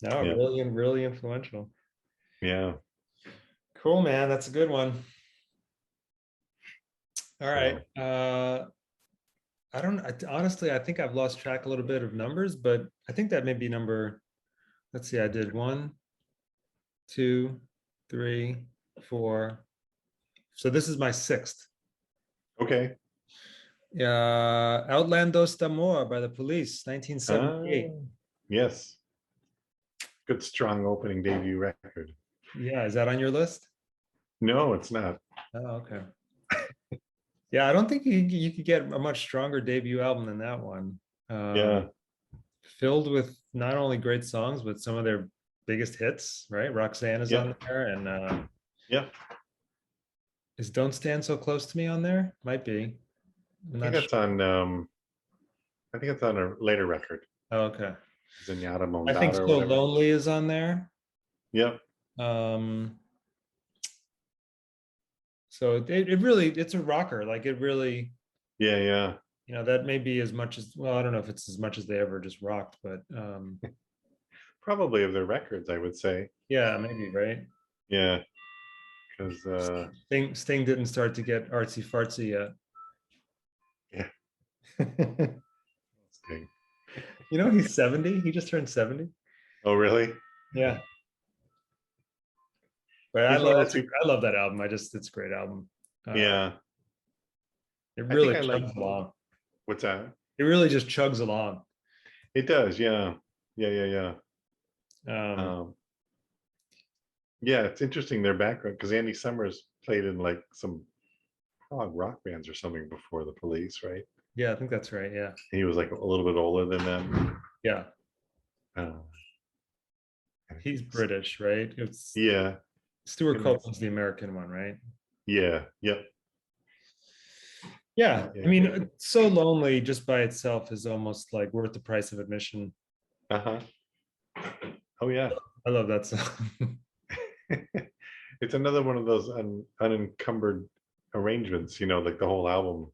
No, yeah, really influential. yeah. Cool, man. That's a good one. All right. So I don't, honestly, I think I've lost track a little bit of numbers, but I think that may be number, let's see, I did one, two, three, four. So this is my sixth. Okay. Outland dos D'Amor by the Police, Ah, 1978. yes. Good strong opening debut record. Yeah, is that on your list? No, it's not. Oh, okay. Yeah, I don't think you could get a much stronger debut album than that one. Yeah. Filled with not only great songs, but some of their biggest hits, right? Roxanne is on Yep. there, and Yep. is Don't Stand So Close to Me on there? Might be. I I'm think not that's sure. on I think it's on a later record. Oh, okay. Zenyatta I think Mondata or So whatever. Lonely is on there. Yep. Um, so it really, it's a rocker. Like it really, Yeah, yeah. that may be as much as, well, I don't know if it's as much as they ever just rocked, but Probably of their records, I would say. yeah, maybe, right? Yeah, because Sting didn't start to get artsy fartsy yet. yeah, You Sting. know, he's 70. He just turned 70. Oh, really? Yeah. But He's one of those that's people. I love that album. It's a great album. Uh, Yeah, it I think really I like. chugs along. What's that? It really just chugs along. It does. Yeah, yeah, yeah, yeah. Um, Um, yeah, it's interesting their background because Andy Summers played in like some prog rock bands or something before the Police, right? yeah, I think that's right. Yeah. He was like a little bit older than them. Yeah. Uh, He's British, right? It's yeah, Stuart and Copeland's the American one, right? yeah, yep, Yeah. yeah, I mean, yeah. So Lonely just by itself is almost like worth the price of admission. Uh-huh. Oh yeah. I love that song. It's another one of those unencumbered arrangements, like the whole album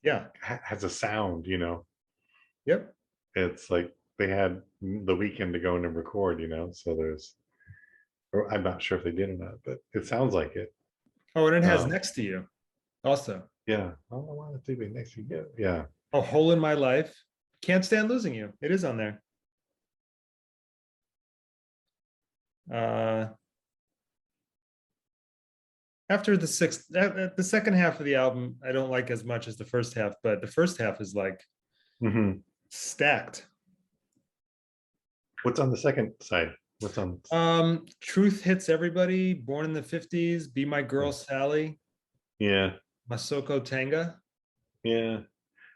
Yeah. has a sound. Yep. It's like they had the weekend to go in and record. So or I'm not sure if they did or not, but it sounds like it. Oh, and it has Um, Next to You also. yeah. I don't want to be next to you. Yeah. A Hole in My Life. Can't Stand Losing You. It is on there. Uh, after the second half of the album, I don't like as much as the first half, but the first half is like Hmm. stacked. What's on the second side? What's on? Truth Hits Everybody, Born in the 50s, Be My Girl Sally, Yeah. Masoko Tanga. Yeah.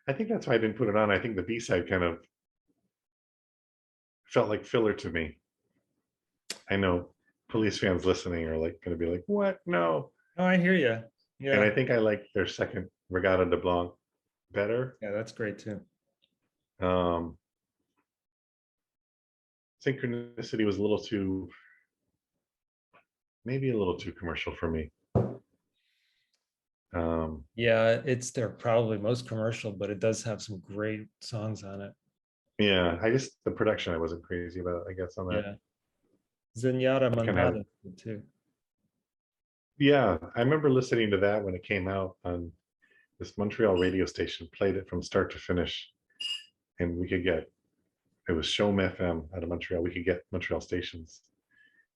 I think that's why I didn't put it on. I think the B side kind of felt like filler to me. I know Police fans listening are like going to be like, "What? No." Oh, I hear you. And I Yeah. think I like their second Regatta de Blanc better. Yeah, that's great too. Um, Synchronicity was maybe a little too commercial for me. Um, Yeah, it's their probably most commercial, but it does have some great songs on it. yeah, the production I wasn't crazy about, I guess, on that. Yeah. Zenyatta It kind of has, Mandata too. yeah, I remember listening to that when it came out on this Montreal radio station, played it from start to finish, and it was Showm FM out of Montreal. We could get Montreal stations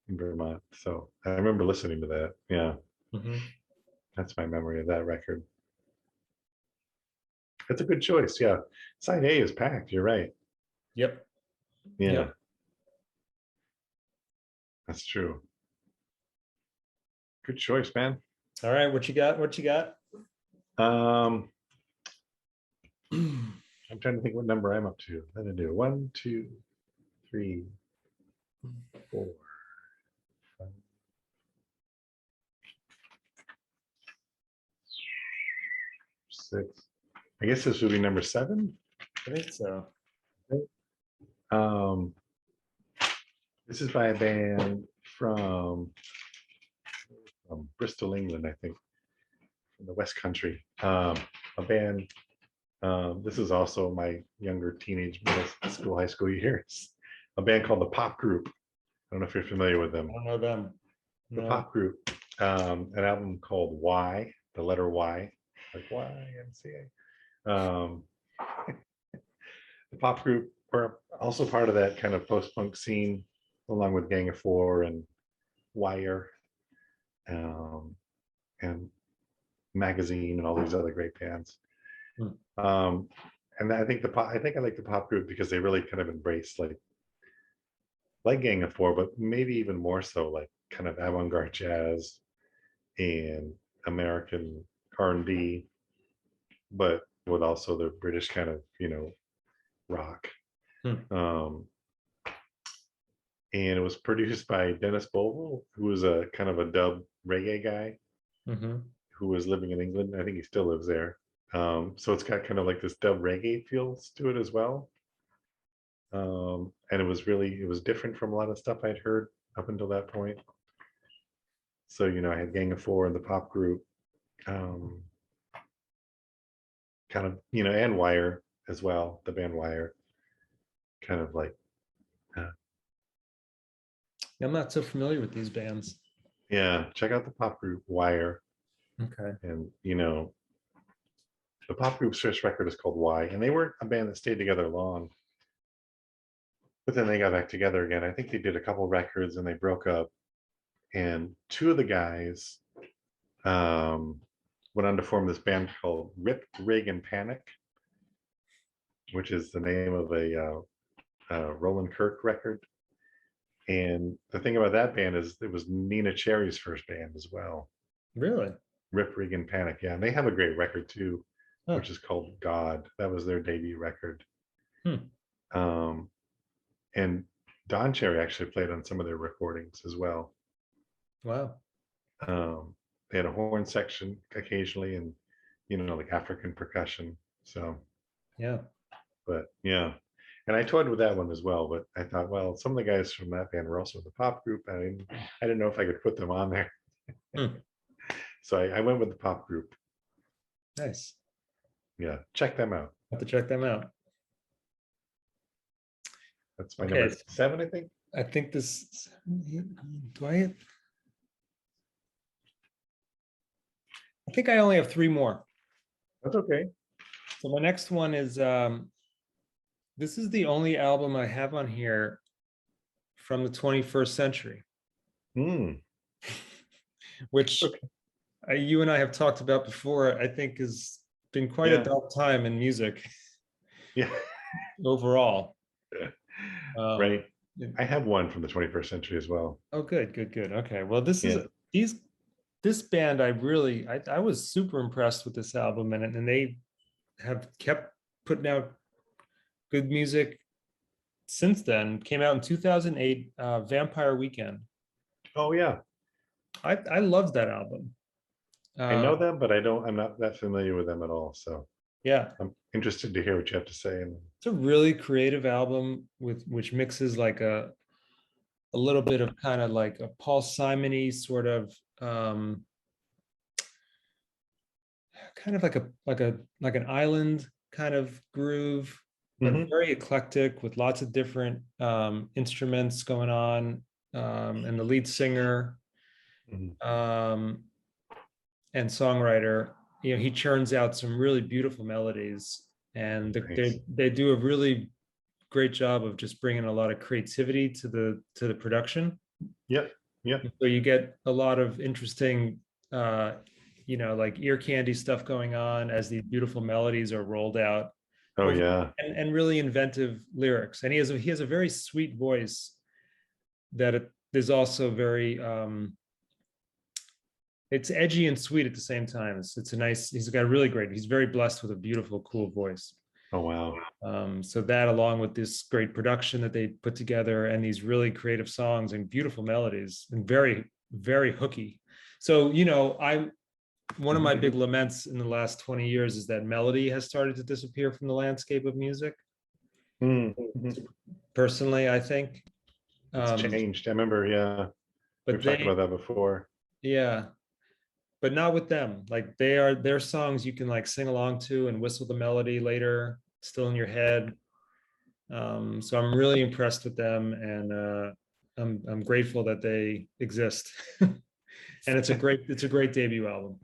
in Vermont. So I remember listening to that. Yeah, Mhm. that's my memory of that record. It's a good choice. Yeah. Side A is packed. You're right. Yep. Yeah, Yep. that's true. Good choice, man. All right, what you got? What you got? Um, I'm trying to think what number I'm up to. Let me do 1, 2, 3, 4, 5, 6. I guess this would be number 7. I think so. Um, this is by a band from Bristol, England, I think, from the West Country. A band. This is also my younger teenage, middle school, high school years. A band called the Pop Group. I don't know if you're familiar with them. I don't know them. The No. Pop Group. An album called Y, the letter Y, like YMCA. pop group were also part of that kind of post-punk scene, along with Gang of Four and Wire, um, and Magazine and all these other great bands. Hmm. And I think I think I like the pop group because they really kind of embraced like Gang of Four, but maybe even more so like kind of avant-garde jazz and American R&B, but with also the British kind of, rock. Hmm. Um, and it was produced by Dennis Bovell, who was a kind of a dub reggae guy Mhm. who was living in England. I think he still lives there. So it's got kind of like this dub reggae feels to it as well. And it was different from a lot of stuff I'd heard up until that point. So, I had Gang of Four and the pop group, um, kind of, and Wire as well, the band Wire, kind of like, uh, I'm not so familiar with these bands. yeah, check out the pop group Wire. Okay. And, the pop group's first record is called Why, and they weren't a band that stayed together long, but then they got back together again. I think they did a couple records and they broke up. And two of the guys um, went on to form this band called Rip, Rig, and Panic, which is the name of a Roland Kirk record. And the thing about that band is it was Nina Cherry's first band as well. Really? Rip, Rig, and Panic. Yeah, and they have a great record too, Huh. which is called God. That was their debut record. Hmm. Um, and Don Cherry actually played on some of their recordings as well. Wow. Um, they had a horn section occasionally, and like African percussion. So, Yeah. but yeah, and I toyed with that one as well. But I thought, well, some of the guys from that band were also in the pop group. I didn't know if I could put them on there, Hmm. so I went with the pop group. Nice. Yeah, check them out. Have to check them out. That's my Okay. number 7, I think. I think this. Do I? I think I only have three more. That's okay. So my next one is this is the only album I have on here from the 21st century, Hmm. which Okay. you and I have talked about before. I think has been quite a Yeah. dull time in music Yeah. overall. Um, Right. I have one from the 21st century as well. oh, good, good, good. Okay, well, this is Yeah. these this band. I was super impressed with this album, and they have kept putting out good music since then. Came out in 2008, Vampire Weekend. Oh yeah. I loved that album. I know Um, them, but I'm not that familiar with them at all. So yeah, I'm interested to hear what you have to say. And it's a really creative album with which mixes like a little bit of kind of like a Paul Simon-y sort of kind of like an island kind of groove, but Mhm. very eclectic with lots of different instruments going on, and the lead singer Mhm. um, and songwriter, he churns out some really beautiful melodies, and Nice. they do a really great job of just bringing a lot of creativity to the production. Yep. Yep. So you get a lot of interesting, uh, like ear candy stuff going on as these beautiful melodies are rolled out Oh over, yeah. and really inventive lyrics. And he has a very sweet voice that is also very, it's edgy and sweet at the same time. It's a nice, he's got a really great, he's very blessed with a beautiful, cool voice. Oh wow. So that, along with this great production that they put together and these really creative songs and beautiful melodies and very, very hooky. So, I'm one of my Mhm. big laments in the last 20 years is that melody has started to disappear from the landscape of music. Mhm. Mhm. Personally, I think. It's Um, changed. I remember. Yeah, but we've talked they, about that before. yeah, but not with them. Like they are their songs you can like sing along to and whistle the melody later, still in your head. So I'm really impressed with them, and I'm grateful that they exist. And it's a great debut album.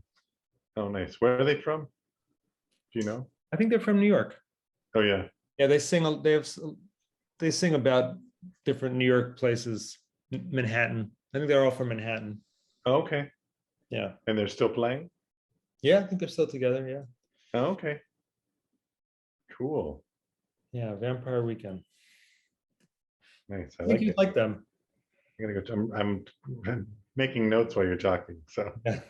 Oh nice. Where are they from? Do you know? I think they're from New York. Oh yeah. Yeah, they sing about different New York places, Manhattan. I think they're all from Manhattan. Oh, okay. Yeah. And they're still playing? Yeah, I think they're still together. Yeah. Oh, okay. Cool. Yeah. Vampire Weekend. Nice. I I think like you'd it. like them. I'm gonna go. I'm making notes while you're talking, so Yeah.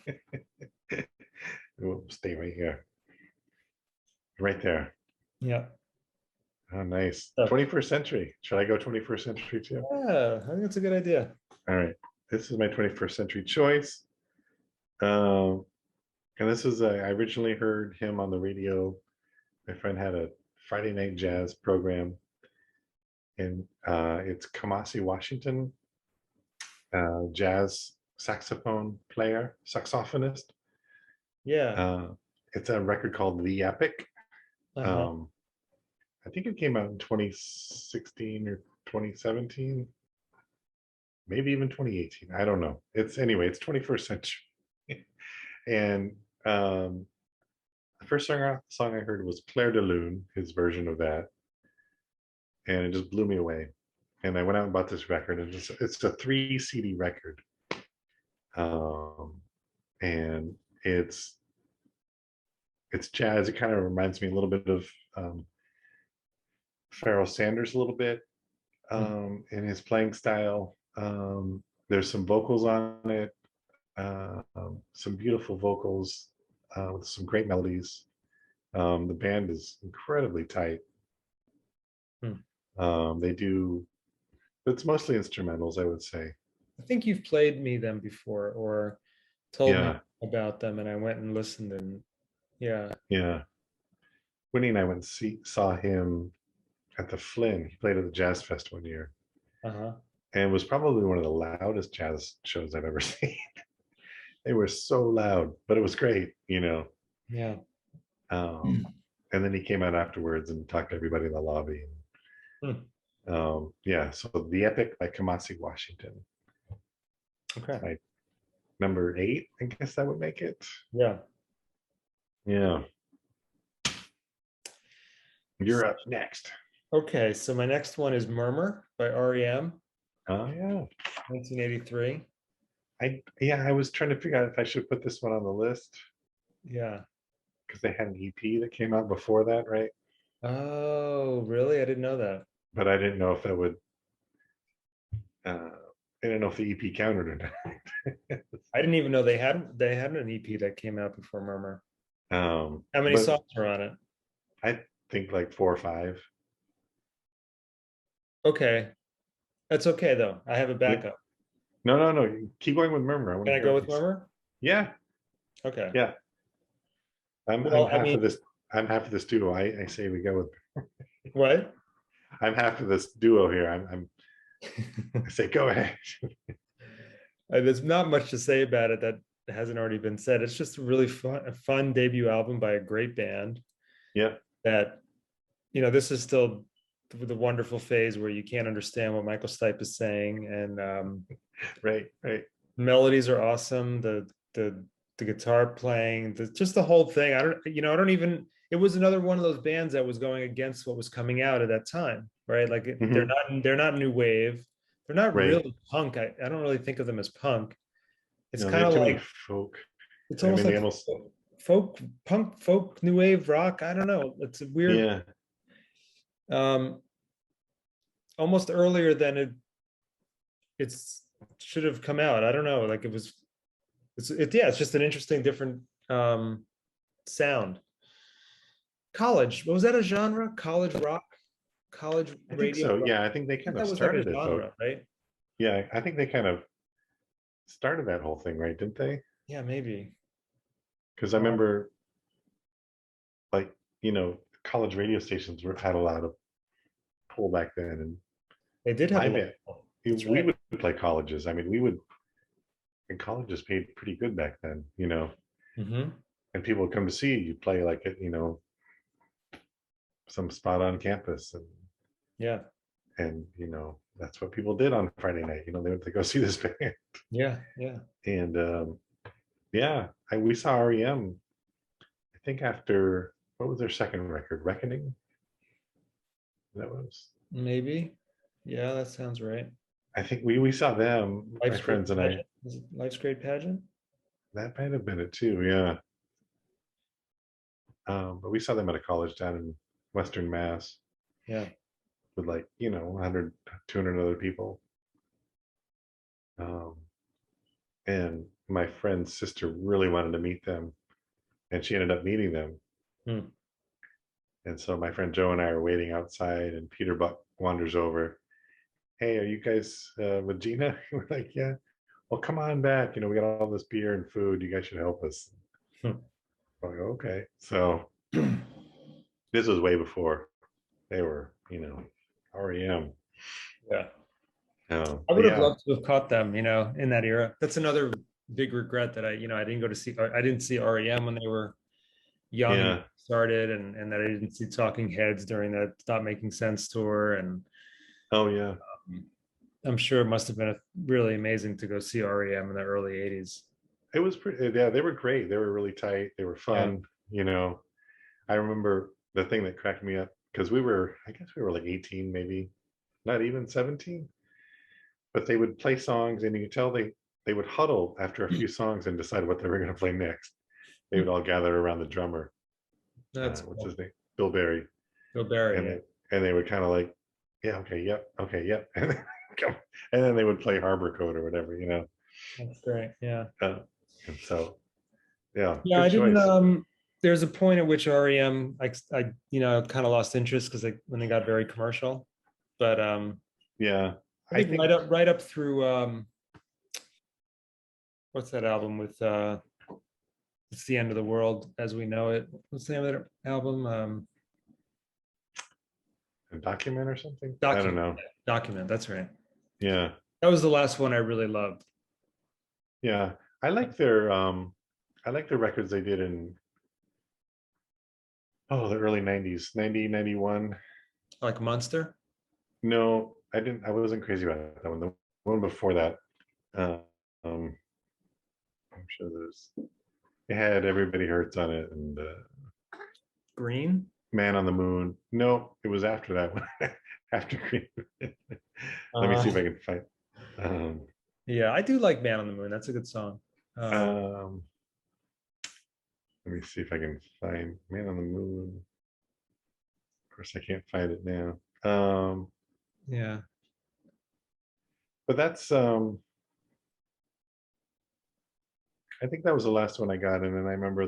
we'll stay right here, right there. Yeah. Oh, nice. So, 21st century. Should I go 21st century too? yeah, I think that's a good idea. All right. This is my 21st century choice. Um, and this is I originally heard him on the radio. My friend had a Friday night jazz program, and it's Kamasi Washington, jazz saxophone player, saxophonist. Yeah. Uh, it's a record called The Epic. Uh-huh. Um, I think it came out in 2016 or 2017, maybe even 2018. I don't know. It's 21st century. And the first song I heard was Claire de Lune, his version of that, and it just blew me away. And I went out and bought this record, and it's a 3 CD record, um, and it's it's jazz. It kind of reminds me a little bit of Pharoah Sanders a little bit Mm. in his playing style. There's some vocals on it, some beautiful vocals with some great melodies. The band is incredibly tight. Mm. They do, it's mostly instrumentals, I would say. I think you've played me them before or told me Yeah, about them, and I went and listened. And yeah. yeah. Winnie and I saw him at the Flynn. He played at the Jazz Fest one year, Uh-huh. and was probably one of the loudest jazz shows I've ever seen. They were so loud, but it was great. Yeah. Um, and then he came out afterwards and talked to everybody in the lobby. Mm. Yeah, so The Epic by Kamasi Washington. Okay. Like number 8, I guess that would make it. Yeah. Yeah. You're up next. Okay, so my next one is Murmur by REM, Oh yeah. 1983. I was trying to figure out if I should put this one on the list Yeah. because they had an EP that came out before that, right? Oh, really? I didn't know that. But I didn't know if that would uh I didn't know if the EP counted or not. I didn't even know they had an EP that came out before Murmur. How many But songs are on it? I think like 4 or 5. Okay. That's okay though. I have a Yeah. backup. No. Keep going with Murmur. I want Can to I hear go what with these. Murmur? Yeah, Okay. yeah. I'm Well, I half mean, of this. I'm half of this duo. I say we go with. what? I'm half of this duo here. I say go ahead. There's not much to say about it that hasn't already been said. It's just a fun debut album by a great band Yeah. that, this is still the wonderful phase where you can't understand what Michael Stipe is saying. And Right. Right. melodies are awesome. The guitar playing, just the whole thing. I don't even, it was another one of those bands that was going against what was coming out at that time, right? Like Hmm. they're not new wave. They're not Right. really punk. I don't really think of them as punk. It's No, they kind have of too many like, folk. it's I almost mean, they like almost. folk, punk, folk, new wave, rock. I don't know. It's a weird, Yeah. um, almost earlier than it's should have come out. I don't know. Like it's just an interesting, different sound. College, was that a genre? College rock, college I think radio so. rock? Yeah. I think they I think kind of that was like a started it though. genre, right? Yeah. I think they kind of started that whole thing, right? Didn't they? Yeah, maybe. Because I Um, remember, like, college radio stations had a lot of pull back then, and they did have a my lot. band, That's we right. would play colleges. I mean, we would, and colleges paid pretty good back then. Hmm. And people would come to see you play like at some spot on campus, Yeah, and that's what people did on Friday night. They went to go see this band, yeah, yeah. and yeah, we saw REM. I think after what was their second record, Reckoning. That was, maybe. Yeah, that sounds right. I think we saw them, my Life's Great friends and I. Pageant. Is it Life's Great Pageant? That might have been it too, yeah. But we saw them at a college down in Western Mass Yeah. with like, 100, 200 other people. Um, and my friend's sister really wanted to meet them, and she ended up meeting them. Hmm. And so my friend Joe and I are waiting outside, and Peter Buck wanders over. Hey, are you guys with Gina? We're like, yeah. Well, come on back. We got all this beer and food. You guys should help us. Hmm. I'm like, okay. So this was way before they were, REM. Yeah. Oh, I but would have yeah, loved to have caught them, in that era. That's another big regret that I didn't go to see, I didn't see REM when they were young and yeah. started, and that I didn't see Talking Heads during that Stop Making Sense tour. And Oh, yeah. I'm sure it must have been really amazing to go see REM in the early 80s. It was pretty, yeah, they were great. They were really tight. They were Yeah. fun. I remember the thing that cracked me up because I guess we were like 18, maybe not even 17, but they would play songs and you could tell they would huddle after a few songs and decide what they were going to play next. They would all gather around the drummer. That's What's cool. his name? Bill Berry. Bill Barry, And yeah. they would kind of like, yeah, okay, yep, okay, yep. And then they would play Harbor Code or whatever. That's great. Yeah. And so, yeah, Yeah, good I didn't. choice. There's a point at which REM, kind of lost interest because when they got very commercial. But Yeah, I I think think, right up through what's that album with It's the End of the World as We Know It. What's the name of that album? a document or something. I don't Document. know. Document. That's right. Yeah, That was the last one I really loved. yeah. I like their records they did in the early 90s, 90, 91. Like Monster. No, I didn't. I wasn't crazy about that one. The one before that, uh, um, I'm sure it had Everybody Hurts on it and Green. Man on the Moon. No, it was after that one. After Green. Let me Uh, see if I can find. Um, yeah, I do like Man on the Moon. That's a good song. um, Let me see if I can find Man on the Moon. Of course, I can't find it now. Yeah. But that's I think that was the last one I got, and then I remember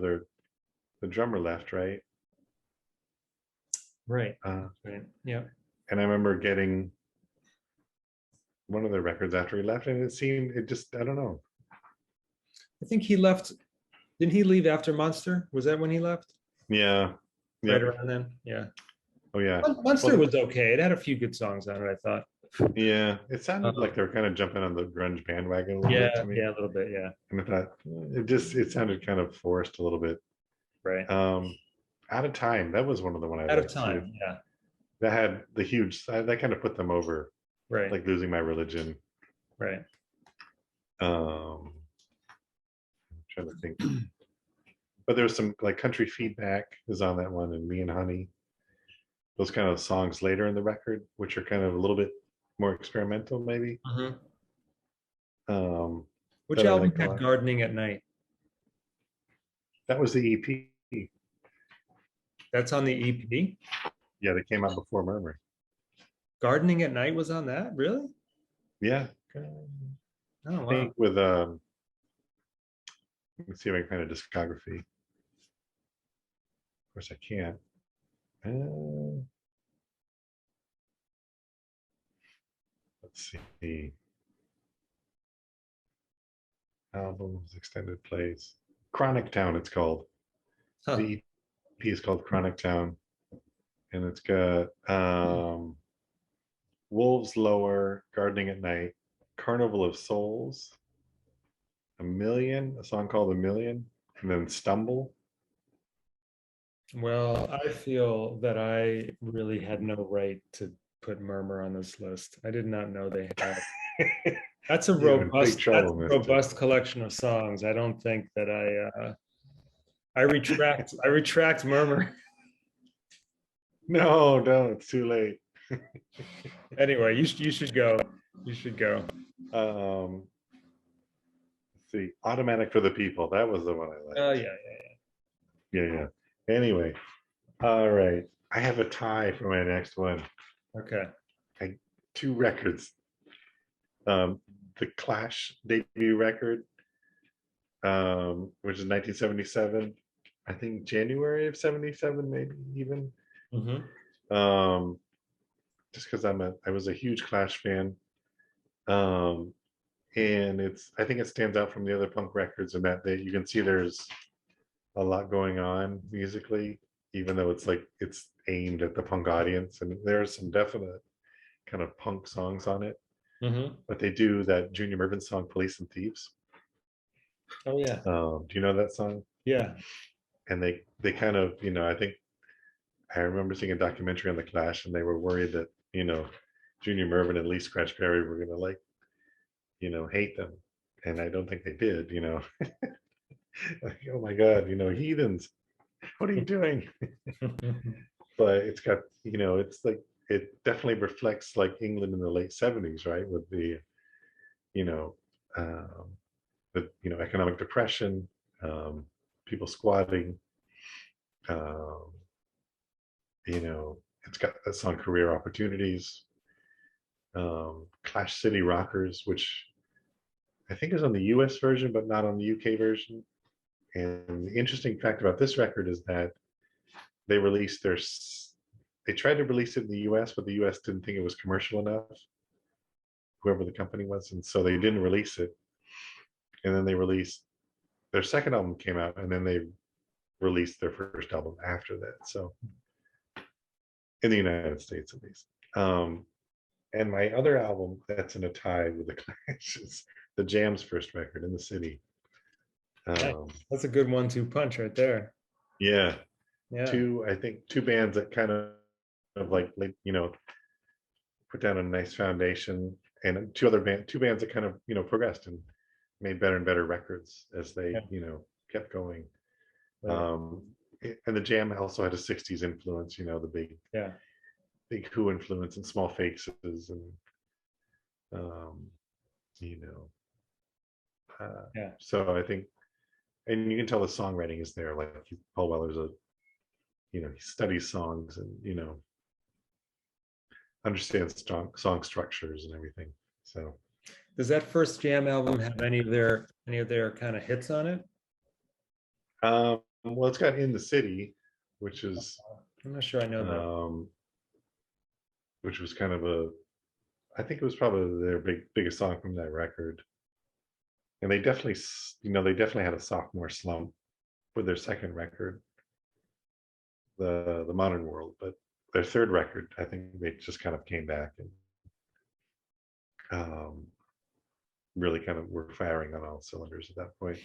the drummer left, right? Right. Uh, Right. Yeah. and I remember getting one of the records after he left, and it just, I don't know. I think he left. Didn't he leave after Monster? Was that when he left? Yeah. Right Yep. around then. Yeah. Oh yeah. Monster Well, was okay. It had a few good songs on it, I thought. yeah. It sounded like Um, they were kind of jumping on the grunge bandwagon a little yeah, bit to me. yeah, a little bit. Yeah. And I thought it sounded kind of forced a little bit. Right. Um, Out of Time, that was one of the one I Out of liked too. time. Yeah. That had the huge that kind of put them over, Right. like Losing My Religion. Right. I'm trying to think. But there was some like Country Feedback is on that one, and Me and Honey. Those kind of songs later in the record, which are kind of a little bit more experimental, maybe. Mhm. Um, Which that I album liked a had lot. Gardening at Night? That was the EP. That's on the EP. Yeah, that came out before Murmur. Gardening at Night was on that? Really? Yeah, Oh I wow. think with let's see if I can find a discography. Of course, I can't. Uh, let's see. Albums, extended plays. Chronic Town, it's called. The Huh. EP is called Chronic Town, and it's got Wolves Lower, Gardening at Night, Carnival of Souls, a song called A Million, and then Stumble. Well, I feel that I really had no right to put Murmur on this list. I did not know they had. That's a You're in big that's trouble, a mister. robust collection of songs. I don't think that I retract Murmur. No, it's too late. Anyway, you should go. You should go. Let's see, Automatic for the People. That was the one I Oh liked. yeah, Yeah. Anyway, all right. I have a tie for my next one. yeah. Okay. Two records. The Clash debut record, which is 1977. I think January of 77, maybe even. Um, just because I was a huge Clash fan. Um, and I think it stands out from the other punk records in that you can see there's a lot going on musically, even though it's aimed at the punk audience, and there's some definite kind of punk songs on it. But they do that Junior Murvin song, Police and Thieves. Oh yeah. Do you know that song? Yeah. And they kind of, I think I remember seeing a documentary on the Clash, and they were worried that, Junior Murvin and Lee Scratch Perry were gonna hate them. And I don't think they did, like, oh my God, heathens, what are you doing? But it's got, it's like, it definitely reflects like England in the late 70s, right? With the, you know, um, economic depression, people squatting, um, it's got that song Career Opportunities, Clash City Rockers, which I think is on the US version, but not on the UK version. And the interesting fact about this record is that they released they tried to release it in the US, but the US didn't think it was commercial enough, whoever the company was. And so they didn't release it. And then they released their second album came out, and then they released their first album after that. So in the United States, at least. And my other album that's in a tie with the Clash is the Jam's first record, In the City. That's a good 1-2 punch right there. Yeah, Yeah. I think two bands that kind of like put down a nice foundation, and two bands that kind of progressed and made better and better records as they Yeah. kept going. Right. And the Jam also had a 60s influence, the Yeah. big Who influence and Small Faces, and um, you know Yeah. so I think, and you can tell the songwriting is there. Like Paul Weller's he studies songs, and understands song structures and everything. So Does that first Jam album have any of their kind of hits on it? well, it's got In the City, which is I'm not sure I know that. which was kind of I think it was probably their biggest song from that record. And they definitely had a sophomore slump with their second record, the Modern World. But their third record, I think they just kind of came back and really kind of were firing on all cylinders at that point.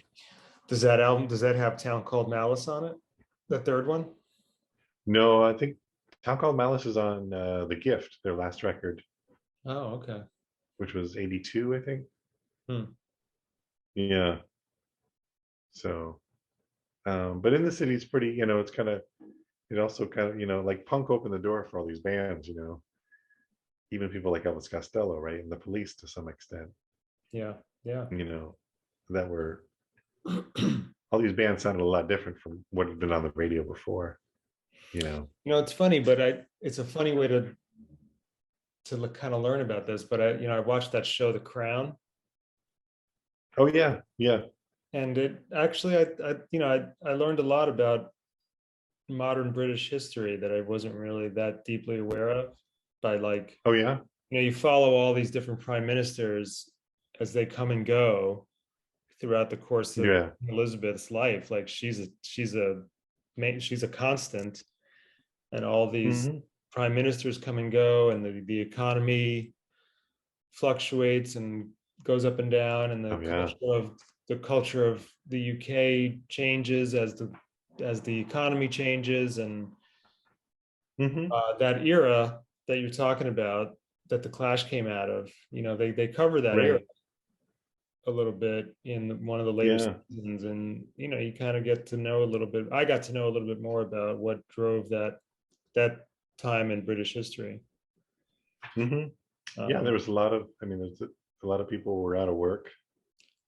Does that have Town Called Malice on it? The third one? No, I think Town Called Malice is on The Gift, their last record, Oh, okay. which was 82, I think. Yeah. So, but In the City is pretty, it's kind of, it also kind of, like punk opened the door for all these bands, even people like Elvis Costello, right? And the Police to some extent, Yeah. Yeah. that were, all these bands sounded a lot different from what had been on the radio before, It's funny, but it's a funny way to kind of learn about this. But I watched that show, The Crown. Oh yeah, yeah. And it actually, I learned a lot about modern British history that I wasn't really that deeply aware of. By like, Oh yeah. you follow all these different prime ministers as they come and go throughout the course of Yeah. Elizabeth's life. Like she's a constant, and all these prime ministers come and go, and the economy fluctuates and goes up and down, and Oh yeah. the culture of the UK changes as the economy changes, and that era that you're talking about, that the Clash came out of, they cover that era Right. a little bit in one of the later Yeah. seasons, and you kind of get to know a little bit. I got to know a little bit more about what drove that time in British history. Mhm. Yeah, there was a lot of, I mean, there's a lot of people were out of work.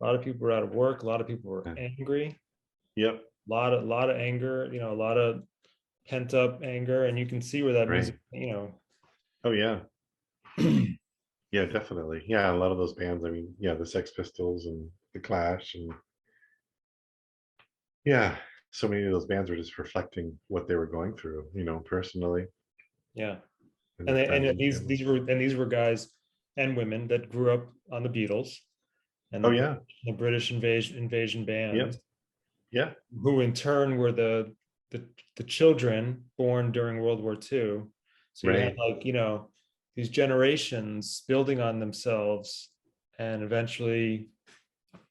A lot of people were out of work. A lot of people were Yeah. angry. Yep. A lot of anger. You know, a lot of pent up anger, and you can see where that music. Right. You know, Oh yeah. Yeah, definitely. Yeah, a lot of those bands. I mean, yeah, the Sex Pistols and the Clash, and yeah, so many of those bands were just reflecting what they were going through, personally, yeah. and And their they, friends and and family. these were guys and women that grew up on the Beatles and Oh yeah. The British invasion bands, Yep. Yeah. who in turn were the the children born during World War II. So you had Right. like, these generations building on themselves and eventually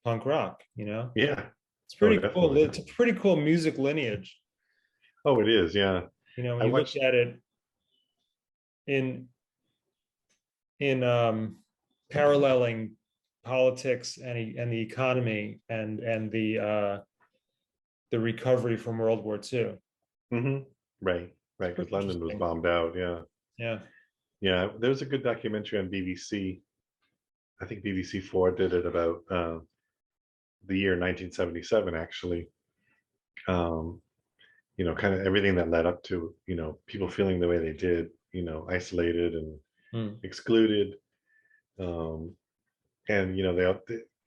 punk rock, Yeah. It's Oh, pretty cool. definitely. It's a pretty cool music lineage. Oh, it is. Yeah. When I you look watched. at it in in paralleling politics and the economy and the recovery from World War II. Hmm. Right. It's Right. Because pretty London was interesting. bombed out. Yeah. Yeah. Yeah. There's a good documentary on BBC. I think BBC Four did it about the year 1977. Actually, um, kind of everything that led up to people feeling the way they did. Isolated and Mm. excluded. Um, and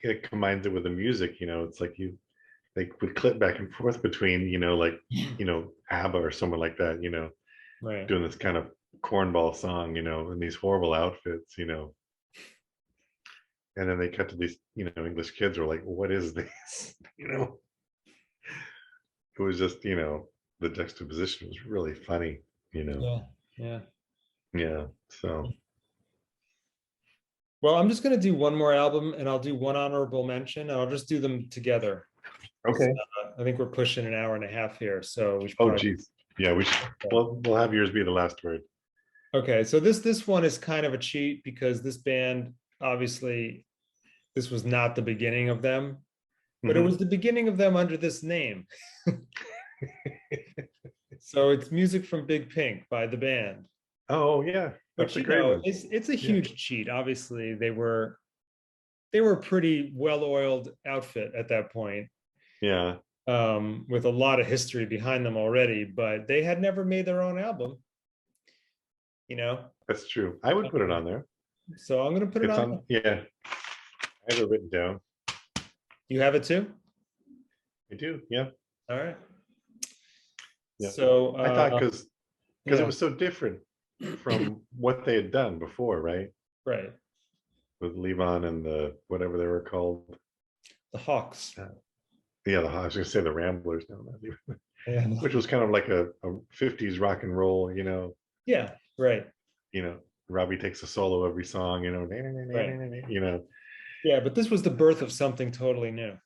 it combines it with the music. It's like they would clip back and forth between like ABBA or someone like that. Right. Doing this kind of cornball song. In these horrible outfits. And then they cut to these English kids who are like, what is this? It was just the juxtaposition was really funny. Yeah. Yeah. Yeah. So Well, I'm just going to do one more album and I'll do one honorable mention and I'll just do them together. okay. I think we're pushing an hour and a half here, so we should Oh probably. geez. Yeah, we should. We'll have yours be the last word. Okay, so this one is kind of a cheat because this band, obviously, this was not the beginning of them, but it was Hmm. the beginning of them under this name. So it's music from Big Pink by the band. Oh yeah, that's Which, a great one. it's a Yeah. huge cheat. Obviously, they were a pretty well-oiled outfit at that point, Yeah, with a lot of history behind them already, but they had never made their own album, you know. that's true. I would put it on there. So I'm gonna put it It's on. on. Yeah, I have it written down. You have it too? I do. Yeah, All right. yeah. So I thought because it yeah, was so different from what they had done before, right? right. With Levon and the whatever they were called. The Hawks. Uh, yeah, I was going to say the Ramblers. No, not even, Yeah. which was kind of like a 50s rock and roll. Yeah, right. You know, Robbie takes a solo every song. Right. You know. Yeah, but this was the birth of something totally new.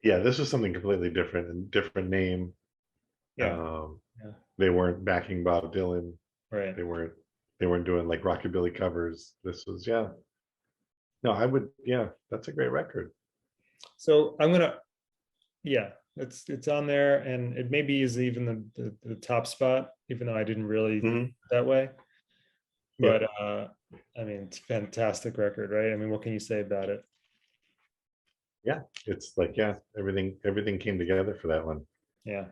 Yeah, this was something completely different and different name. Yeah. Um, Yeah. they weren't backing Bob Dylan. Right. They weren't. They weren't doing like rockabilly covers. This was yeah. No, I would yeah. That's a great record. So I'm gonna, yeah, it's on there and it maybe is even the top spot, even though I didn't really Hmm. that way. Yeah, But I mean, it's a fantastic record, right? I mean, what can you say about it? yeah. It's like yeah, everything came together for that one, Yeah.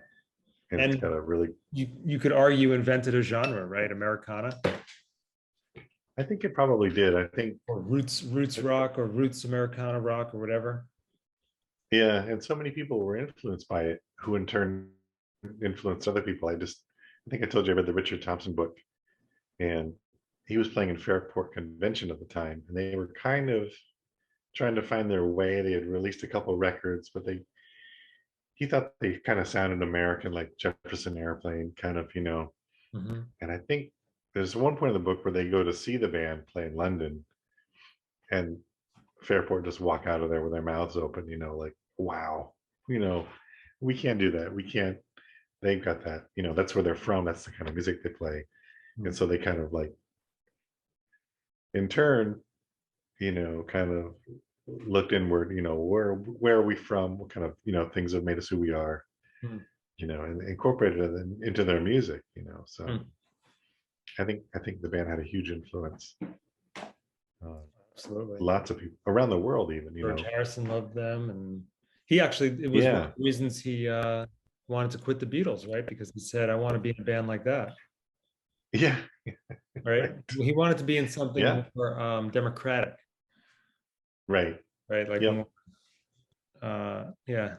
and it's got And a really. you could argue invented a genre, right? Americana I think it probably did. I think or roots rock or roots Americana rock or whatever. yeah, and so many people were influenced by it, who in turn influenced other people. I think I told you I read the Richard Thompson book, and he was playing in Fairport Convention at the time, and they were kind of trying to find their way. They had released a couple records, but he thought they kind of sounded American, like Jefferson Airplane, kind of, Mhm. And I think there's one point in the book where they go to see the band play in London, and Fairport just walk out of there with their mouths open, like, wow, you know, we can't do that. We can't, they've got that, that's where they're from. That's the kind of music they play. And Mm. so they kind of like, in turn, kind of looked inward, where are we from? What kind of, things have made us who we are, Mm. and incorporated it into their music, so Mm. I think the band had a huge influence. Absolutely. Lots of people around the world, even, George Harrison loved them, and he actually, it was one Yeah, of the reasons he wanted to quit the Beatles, right? Because he said, "I want to be in a band like that." yeah, Right? right. He wanted to be in something Yeah, more democratic, right. right? Like Yep. more, yeah,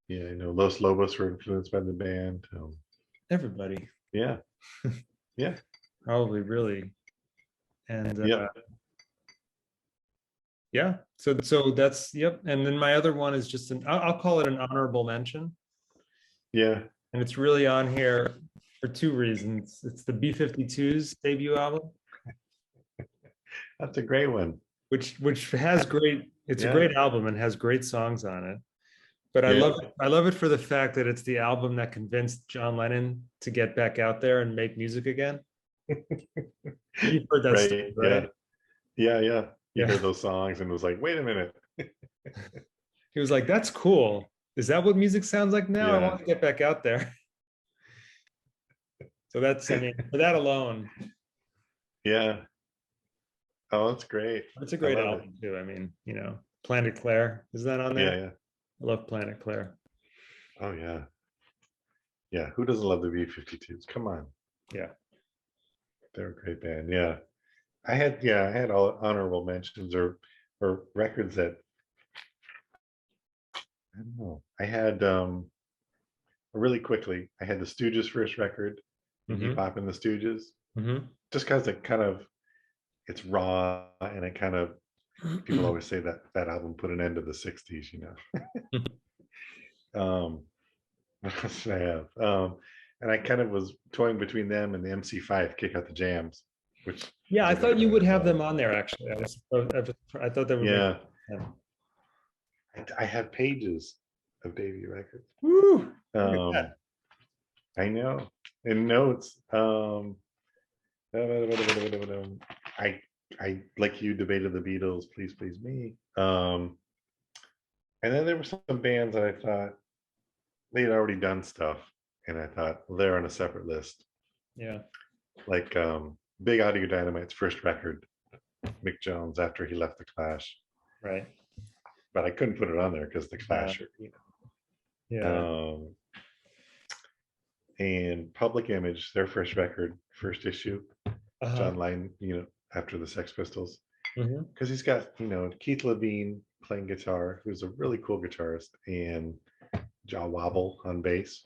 Yeah, Los Lobos were influenced by the band. everybody Yeah, yeah, probably really, and yep, yeah. So that's yep. And then my other one is just I'll call it an honorable mention, yeah. and it's really on here for two reasons. It's the B-52's debut album, That's a great one. which has great. It's a Yeah, great album and has great songs on it. But yeah. I love it for the fact that it's the album that convinced John Lennon to get back out there and make music again. You've heard that story, Right. Yeah, right? yeah, yeah. He Yeah. heard those songs and was like, "Wait a minute." He was like, "That's cool. Is that what music sounds like now? I Yeah, want to get back out there." So that's, I mean, for that alone, yeah. Oh, that's great. it's a I great love it. album too. I mean, Planet Claire, is that on Yeah, there? yeah. I love Planet Claire. Oh, yeah, yeah. Who doesn't love the B-52s? Come on, Yeah. they're a great band. Yeah, I had all honorable mentions or records that I don't know. I had really quickly. I had the Stooges' first record, Iggy Mm-hmm. Pop and the Stooges, Mm-hmm. just because it's raw and it kind of people always say that that album put an end to the '60s. Um, what else did I have? And I kind of was toying between them and the MC5 Kick Out the Jams, which Yeah, is I a great thought you would record as have well. them on there actually. I thought that would make Yeah, sense. I have pages of Davey records. Woo! Look at Um, that. I know, in notes. I I like you debated the Beatles, Please Please Me. And then there were some bands that I thought they had already done stuff, and I thought well, they're on a separate list, Yeah. like Big Audio Dynamite's first record, Mick Jones after he left the Clash, Right. but I couldn't put it on there because the Yeah. Clash Yeah. are, and Public Image, their first record, first issue, Uh-huh. John Lydon, after the Sex Pistols, Hmm. because he's got Keith Levine playing guitar, who's a really cool guitarist, and Jaw Wobble on bass.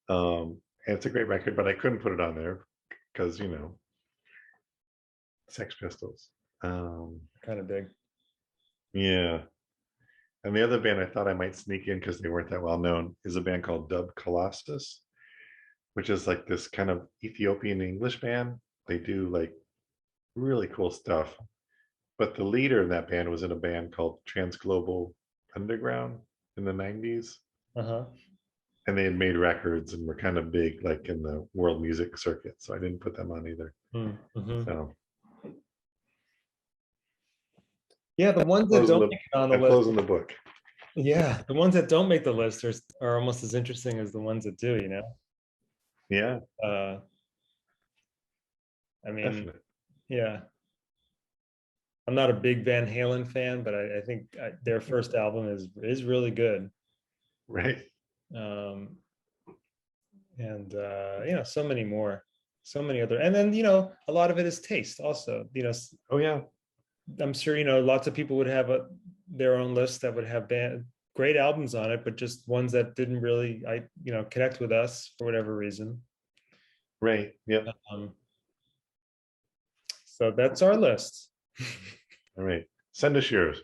And it's a great record, but I couldn't put it on there because Sex Pistols. Kind of big. Yeah, and the other band I thought I might sneak in because they weren't that well known is a band called Dub Colossus, which is like this kind of Ethiopian English band. They do like really cool stuff. But the leader in that band was in a band called Transglobal Underground in the '90s. Uh-huh. And they had made records and were kind of big like in the world music circuit. So I didn't put them on either. Mm-hmm. So Yeah, the ones that closing don't the make it on the I'm list. closing the book. Yeah, the ones that don't make the list are almost as interesting as the ones that do, you know? Yeah, Uh, I mean, definitely. yeah. I'm not a big Van Halen fan, but I think their first album is really good. Right. Um, and so many more, so many other, and then a lot of it is taste also. Oh yeah. I'm sure lots of people would have their own list that would have great albums on it, but just ones that didn't really connect with us for whatever reason. Right. Yep. Um, so that's our list. All right. Send us yours.